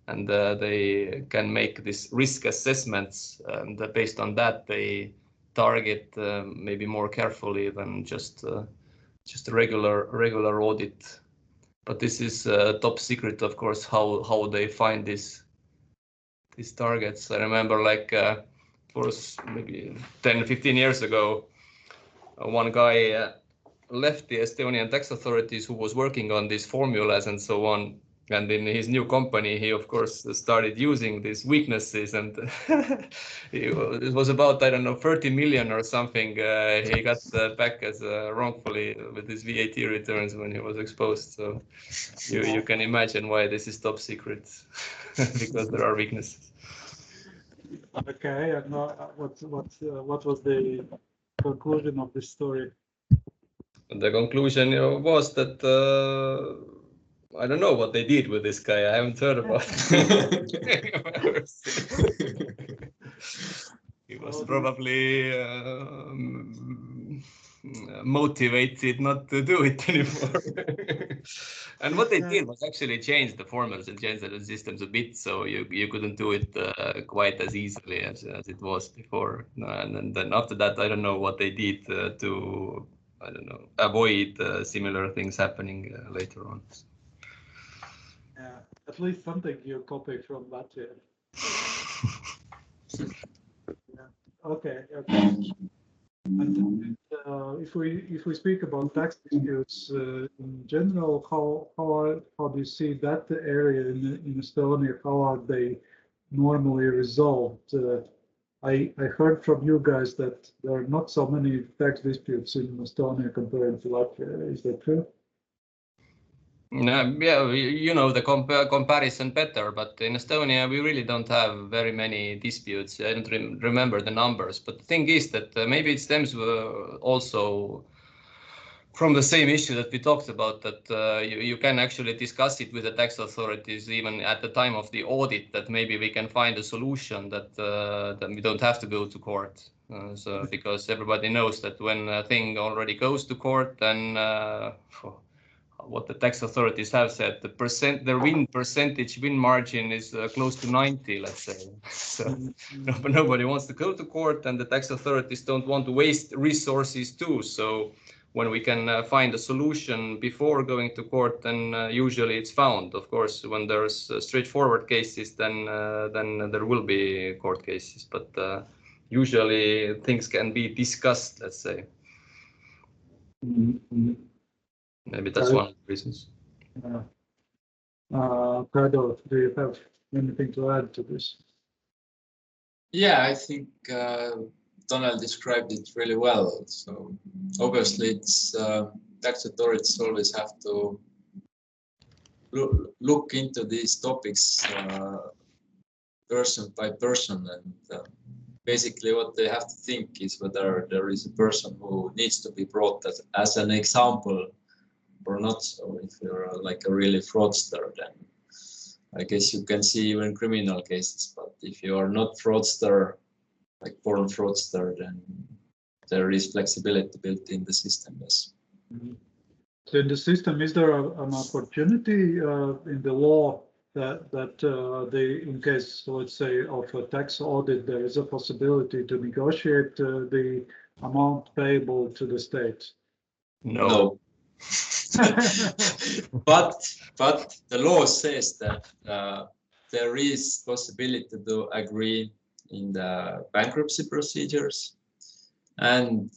And they can make these risk assessments, and based on that, they target maybe more carefully than just a regular audit. But this is top secret, of course, how they find these targets. I remember like for maybe 10, 15 years ago, one guy left the Estonian tax authorities who was working on these formulas and so on. And in his new company, he, of course, started using these weaknesses. And it was about, I don't know, 30 million or something. He got back as wrongfully with his VAT returns when he was exposed. So you can imagine why this is top secret, because there are weaknesses. Okay, and what was the conclusion of this story? The conclusion was that I don't know what they did with this guy. I haven't heard about it. He was probably motivated not to do it anymore. And what they did was actually change the formulas and change the systems a bit, so you couldn't do it quite as easily as it was before. And then after that, I don't know what they did to, I don't know, avoid similar things happening later on. Yeah, at least something you copy from Latvian. Yeah. Okay. And if we speak about tax disputes in general, how do you see that area in Estonia? How are they normally resolved? I heard from you guys that there are not so many tax disputes in Estonia compared to Latvia. Is that true? Yeah, you know the comparison better, but in Estonia we really don't have very many disputes. I don't remember the numbers, but the thing is that maybe it stems also from the same issue that we talked about, that you can actually discuss it with the tax authorities even at the time of the audit, that maybe we can find a solution that we don't have to go to court. So because everybody knows that when a thing already goes to court, then what the tax authorities have said, the win margin is close to 90, let's say. So nobody wants to go to court, and the tax authorities don't want to waste resources too. So when we can find a solution before going to court, then usually it's found. Of course, when there's straightforward cases, then there will be court cases, but usually things can be discussed, let's say. Maybe that's one of the reasons. Kaido, do you have anything to add to this? Yeah, I think Tanel described it really well. So obviously, it's tax authorities always have to look into these topics person by person, and basically what they have to think is whether there is a person who needs to be brought as an example or not. So if you're like a really fraudster, then I guess you can see even criminal cases. But if you are not fraudster, like born fraudster, then there is flexibility built in the system. Yes. So in the system, is there an opportunity in the law that they, in case, let's say, of a tax audit, there is a possibility to negotiate the amount payable to the state? No. but the law says that there is possibility to agree in the bankruptcy procedures, and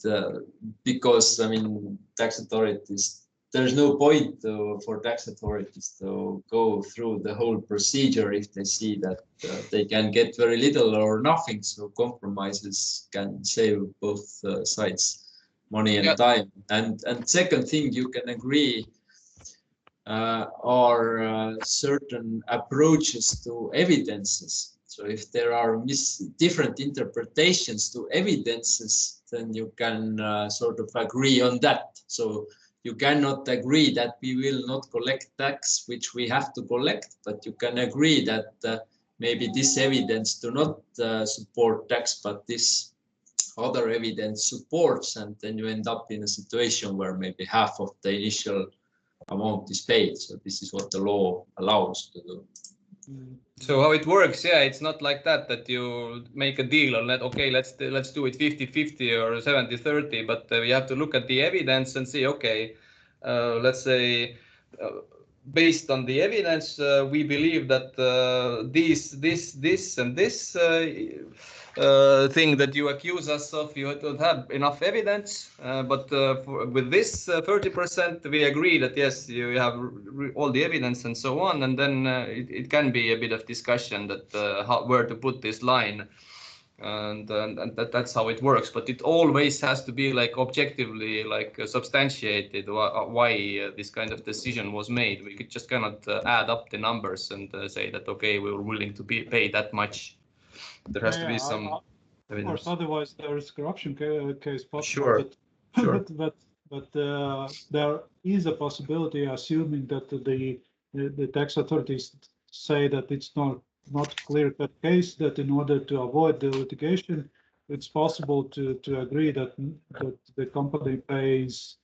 because I mean tax authorities, there's no point for tax authorities to go through the whole procedure if they see that they can get very little or nothing. So compromises can save both sides money and time. And second thing you can agree are certain approaches to evidences. So if there are different interpretations to evidences, then you can sort of agree on that. So you cannot agree that we will not collect tax, which we have to collect, but you can agree that maybe this evidence do not support tax, but this other evidence supports, and then you end up in a situation where maybe half of the initial amount is paid. So this is what the law allows to do. So how it works, yeah, it's not like that you make a deal on that, okay, let's do it 50-50 or 70-30, but you have to look at the evidence and see, okay, let's say based on the evidence, we believe that this and this thing that you accuse us of, you don't have enough evidence, but with this 30%, we agree that yes, you have all the evidence and so on, and then it can be a bit of discussion that where to put this line, and that's how it works. But it always has to be like objectively like substantiated why this kind of decision was made. We just cannot add up the numbers and say that okay, we were willing to pay that much. There has to be some evidence. Of course, otherwise there is corruption case possible. Sure. But there is a possibility, assuming that the tax authorities say that it's not clear-cut case, that in order to avoid the litigation, it's possible to agree that the company pays,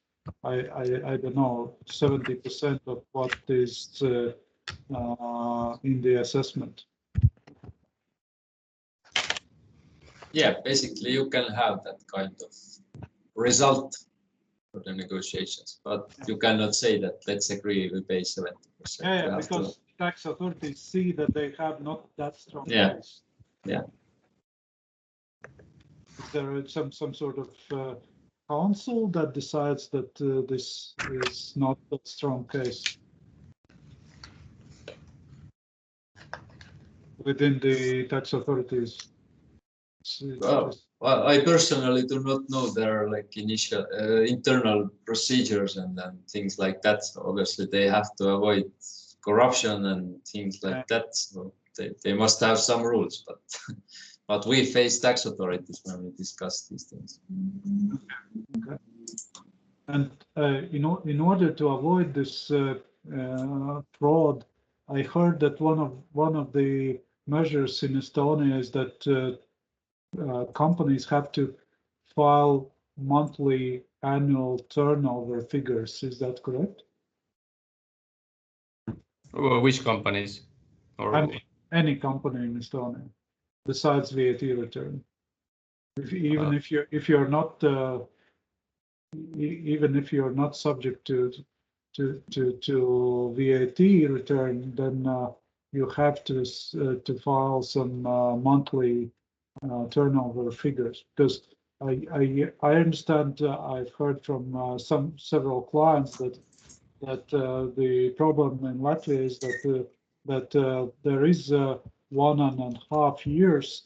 I don't know, 70% of what is in the assessment. Yeah, basically you can have that kind of result for the negotiations, but you cannot say that let's agree we pay 70%. Yeah, because tax authorities see that they have not that strong case. Yeah. Is there some sort of council that decides that this is not a strong case within the tax authorities? Well, I personally do not know their like initial internal procedures and things like that. So obviously they have to avoid corruption and things like that. So they must have some rules, but we face tax authorities when we discuss these things. Okay. And in order to avoid this fraud, I heard that one of the measures in Estonia is that companies have to file monthly annual turnover figures. Is that correct? Which companies? Or any company in Estonia, besides VAT return. If you're not even if you're not subject to VAT return, then you have to file some monthly turnover figures, because I understand, I've heard from several clients that the problem in Latvia is that there is 1.5 years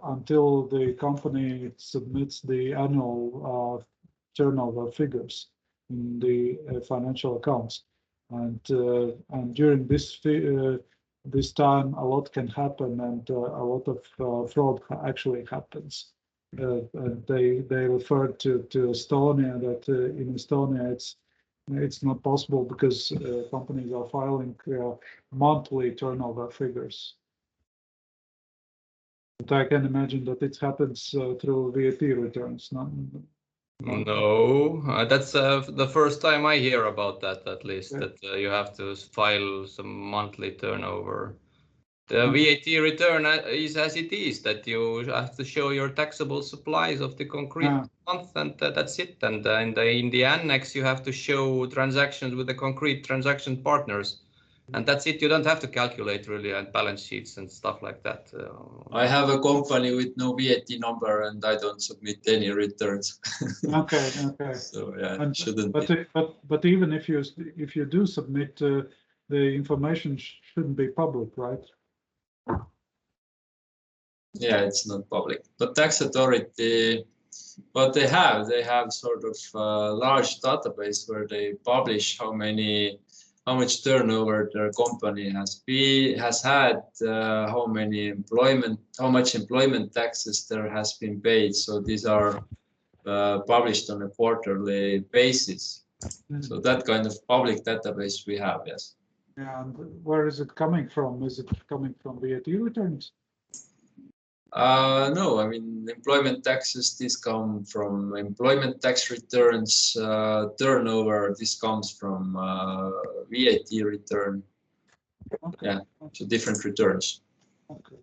until the company submits the annual turnover figures in the financial accounts, and during this time a lot can happen, and a lot of fraud actually happens. And they referred to Estonia, that in Estonia it's not possible because companies are filing monthly turnover figures. But I can imagine that it happens through VAT returns. No, that's the first time I hear about that, at least, that you have to file some monthly turnover. The VAT return is as it is, that you have to show your taxable supplies of the concrete month, and that's it. And in the annex, you have to show transactions with the concrete transaction partners. And that's it. You don't have to calculate really and balance sheets and stuff like that. I have a company with no VAT number, and I don't submit any returns. Okay. So yeah, and, shouldn't. But even if you do submit, the information shouldn't be public, right? Yeah, it's not public. But tax authority, what they have sort of a large database where they publish how much turnover their company has had, how much employment taxes there has been paid. So these are published on a quarterly basis. So that kind of public database we have, yes. And where is it coming from? Is it coming from VAT returns? No, I mean, employment taxes, these come from employment tax returns. Turnover, this comes from VAT return. Okay. Yeah, so different returns. Okay.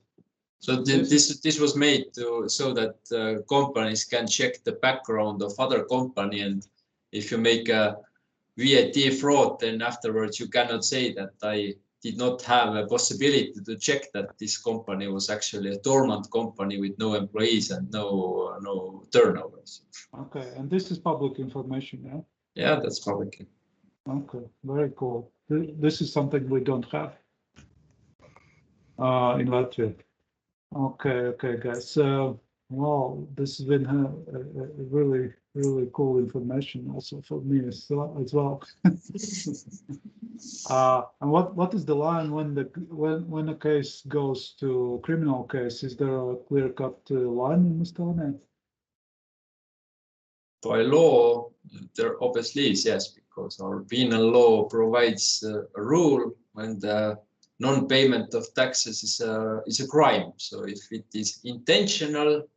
So this was made so that companies can check the background of other company, and if you make a VAT fraud, then afterwards you cannot say that I did not have a possibility to check that this company was actually a dormant company with no employees and no turnovers. Okay, and this is public information, yeah? Yeah, that's public. Okay, very cool. This is something we don't have in Latvia. Okay, guys. Well, this has been a really cool information also for me as well. And what is the line when a case goes to criminal case? Is there a clear-cut line in Estonia? By law, there obviously is, yes, because our penal law provides a rule when the non-payment of taxes is a crime. So if it is intentional,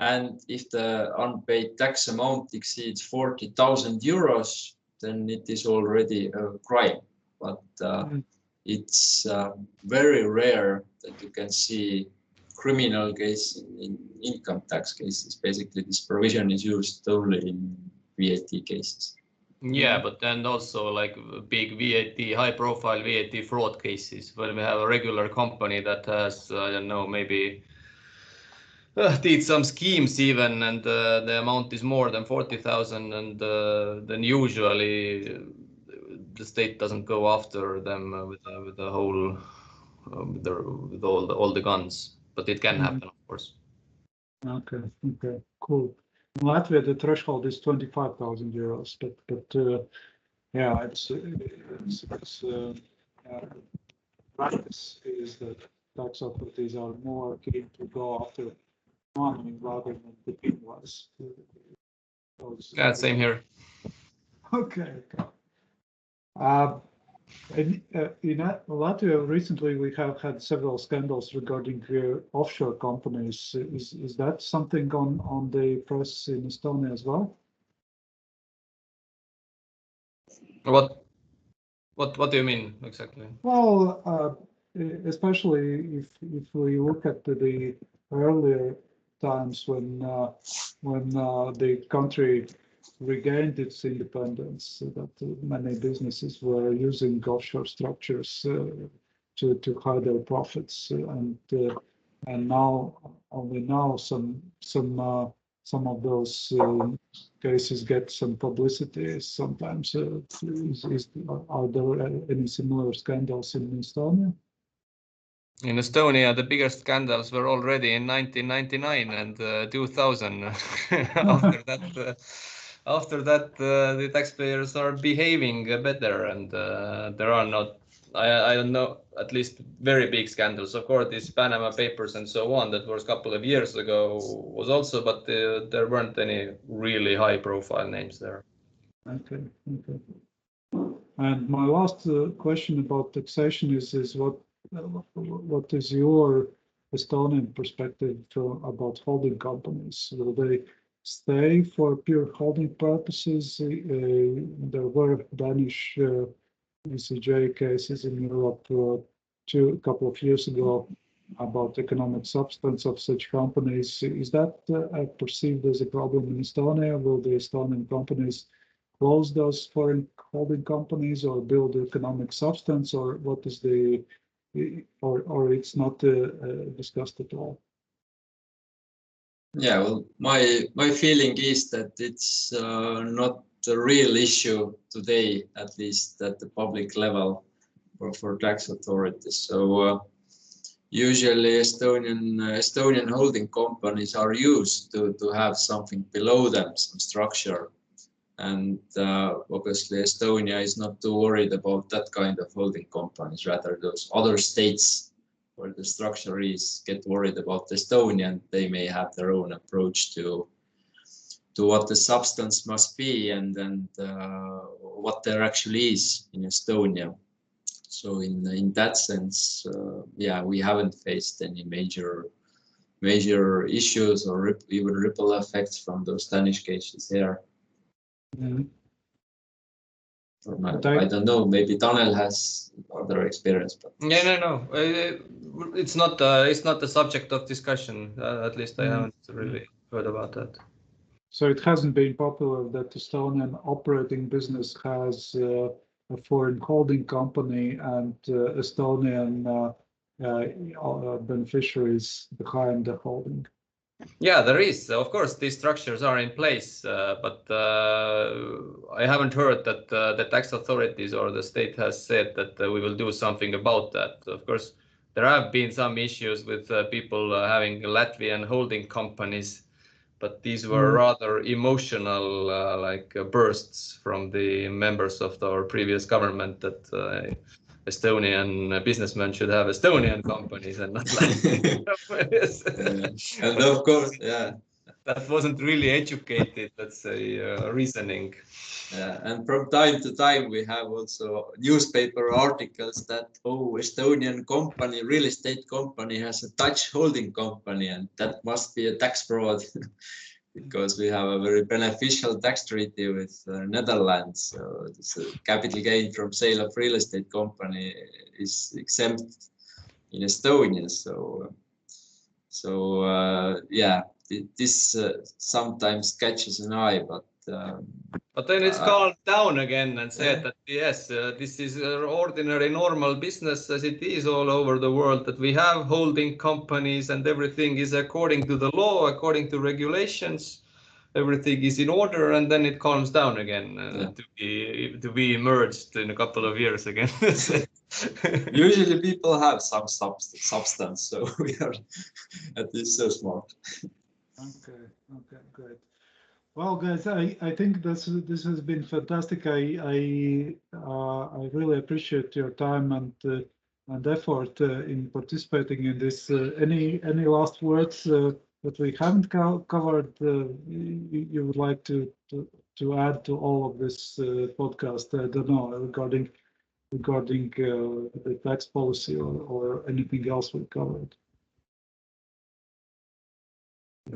and if the unpaid tax amount exceeds 40,000 euros, then it is already a crime. But it's very rare that you can see criminal case in income tax cases. Basically, this provision is used only in VAT cases. Yeah, but then also like big VAT, high-profile VAT fraud cases, when we have a regular company that has, I don't know, maybe did some schemes even, and the amount is more than 40,000, and then usually the state doesn't go after them with the whole with all the guns, but it can happen, of course. Okay, cool. In Latvia, the threshold is 25,000 euros, but yeah, it's practice is that tax authorities are more keen to go after money rather than the penalize. Yeah, same here. Okay. In Latvia, recently we have had several scandals regarding offshore companies. Is that something on the press in Estonia as well? What do you mean exactly? Well, especially if we look at the earlier times when the country regained its independence, so that many businesses were using offshore structures to hide their profits, and now only now some of those cases get some publicity sometimes. Are there any similar scandals in Estonia? In Estonia, the biggest scandals were already in 1999 and 2000. After that, the taxpayers are behaving better, and there are not, I don't know, at least very big scandals. Of course, these Panama Papers and so on, that was a couple of years ago, was also, but there weren't any really high-profile names there. Okay. And my last question about taxation is what is your Estonian perspective about holding companies? Will they stay for pure holding purposes? There were Danish ECJ cases in Europe a couple of years ago about economic substance of such companies. Is that perceived as a problem in Estonia? Will the Estonian companies close those foreign holding companies or build economic substance, or what is the, or it's not discussed at all? Yeah, well, my feeling is that it's not a real issue today, at least at the public level for tax authorities. So usually Estonian holding companies are used to have something below them, some structure. And obviously Estonia is not too worried about that kind of holding companies, rather those other states where the structure is get worried about Estonia, and they may have their own approach to what the substance must be and what there actually is in Estonia. So in that sense, yeah, we haven't faced any major issues or even ripple effects from those Danish cases here. Mm-hmm. I don't know, maybe Tanel has other experience, but no, it's not the subject of discussion. At least I haven't really heard about that. So it hasn't been popular that Estonian operating business has a foreign holding company and Estonian beneficiaries behind the holding. Yeah, there is. Of course, these structures are in place, but I haven't heard that the tax authorities or the state has said that we will do something about that. Of course, there have been some issues with people having Latvian holding companies, but these were rather emotional bursts from the members of our previous government that Estonian businessmen should have Estonian companies and not Latvian companies. And of course, yeah. That wasn't really educated, let's say, reasoning. Yeah, and from time to time we have also newspaper articles that Estonian company, real estate company, has a Dutch holding company, and that must be a tax fraud because we have a very beneficial tax treaty with Netherlands. So the capital gain from sale of real estate company is exempt in Estonia. So yeah, this sometimes catches an eye, but then it's calmed down again and said that yes, this is ordinary normal business as it is all over the world, that we have holding companies and everything is according to the law, according to regulations, everything is in order, and then it calms down again to be emerged in a couple of years again. Usually people have some substance, so we are at least so smart. Okay, great. Well, guys, I think this has been fantastic. I really appreciate your time and effort in participating in this. Any last words that we haven't covered you would like to add to all of this podcast? I don't know, regarding the tax policy or anything else we covered.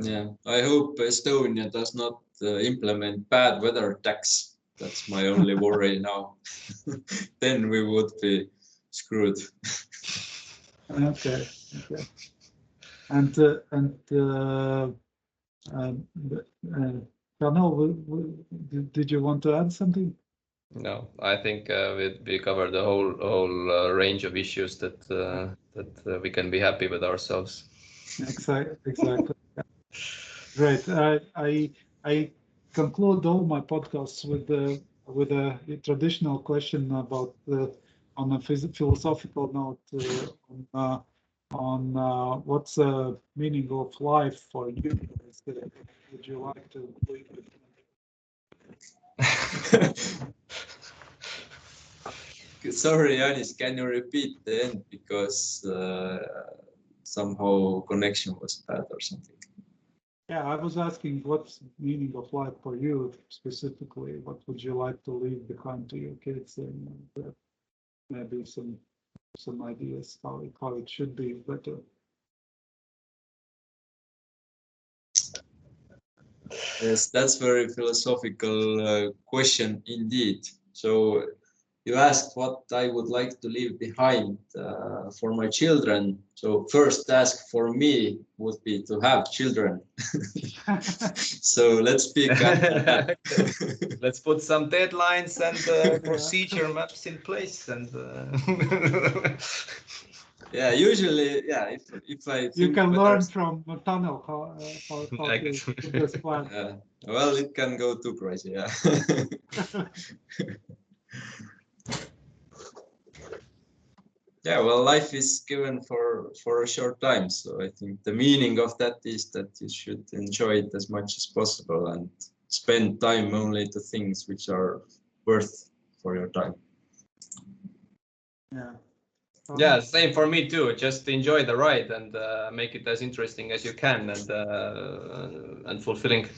Yeah, I hope Estonia does not implement bad weather tax. That's my only worry now. Then we would be screwed. Okay. And Tanel, did you want to add something? No, I think we covered the whole range of issues that we can be happy with ourselves. Exactly. Great. I conclude all my podcasts with a traditional question about on a philosophical note on what's the meaning of life for you guys. Would you like to leave with? Sorry, Janis, can you repeat the end because somehow connection was bad or something? Yeah, I was asking what's meaning of life for you specifically. What would you like to leave behind to your kids, and maybe some ideas how it should be better. Yes, that's very philosophical question indeed. So you asked what I would like to leave behind for my children. So first task for me would be to have children. So let's speak after that. Let's put some deadlines and procedure maps in place and. Yeah, usually, yeah. If I you think can learn from Tanel how to put this plan. Well, it can go too crazy. Yeah. Yeah, well, life is given for a short time, so I think the meaning of that is that you should enjoy it as much as possible and spend time only to things which are worth for your time. Yeah. Yeah, same for me too. Just enjoy the ride and make it as interesting as you can and fulfilling.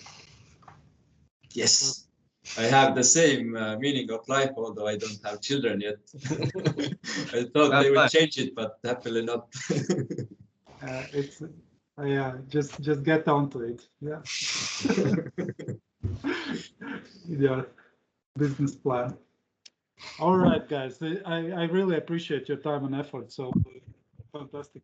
Yes, I have the same meaning of life, although I don't have children yet. I thought they would change it, but happily not. It's yeah, just get on to it. Yeah. Yeah, business plan. All right, guys. I really appreciate your time and effort. So fantastic.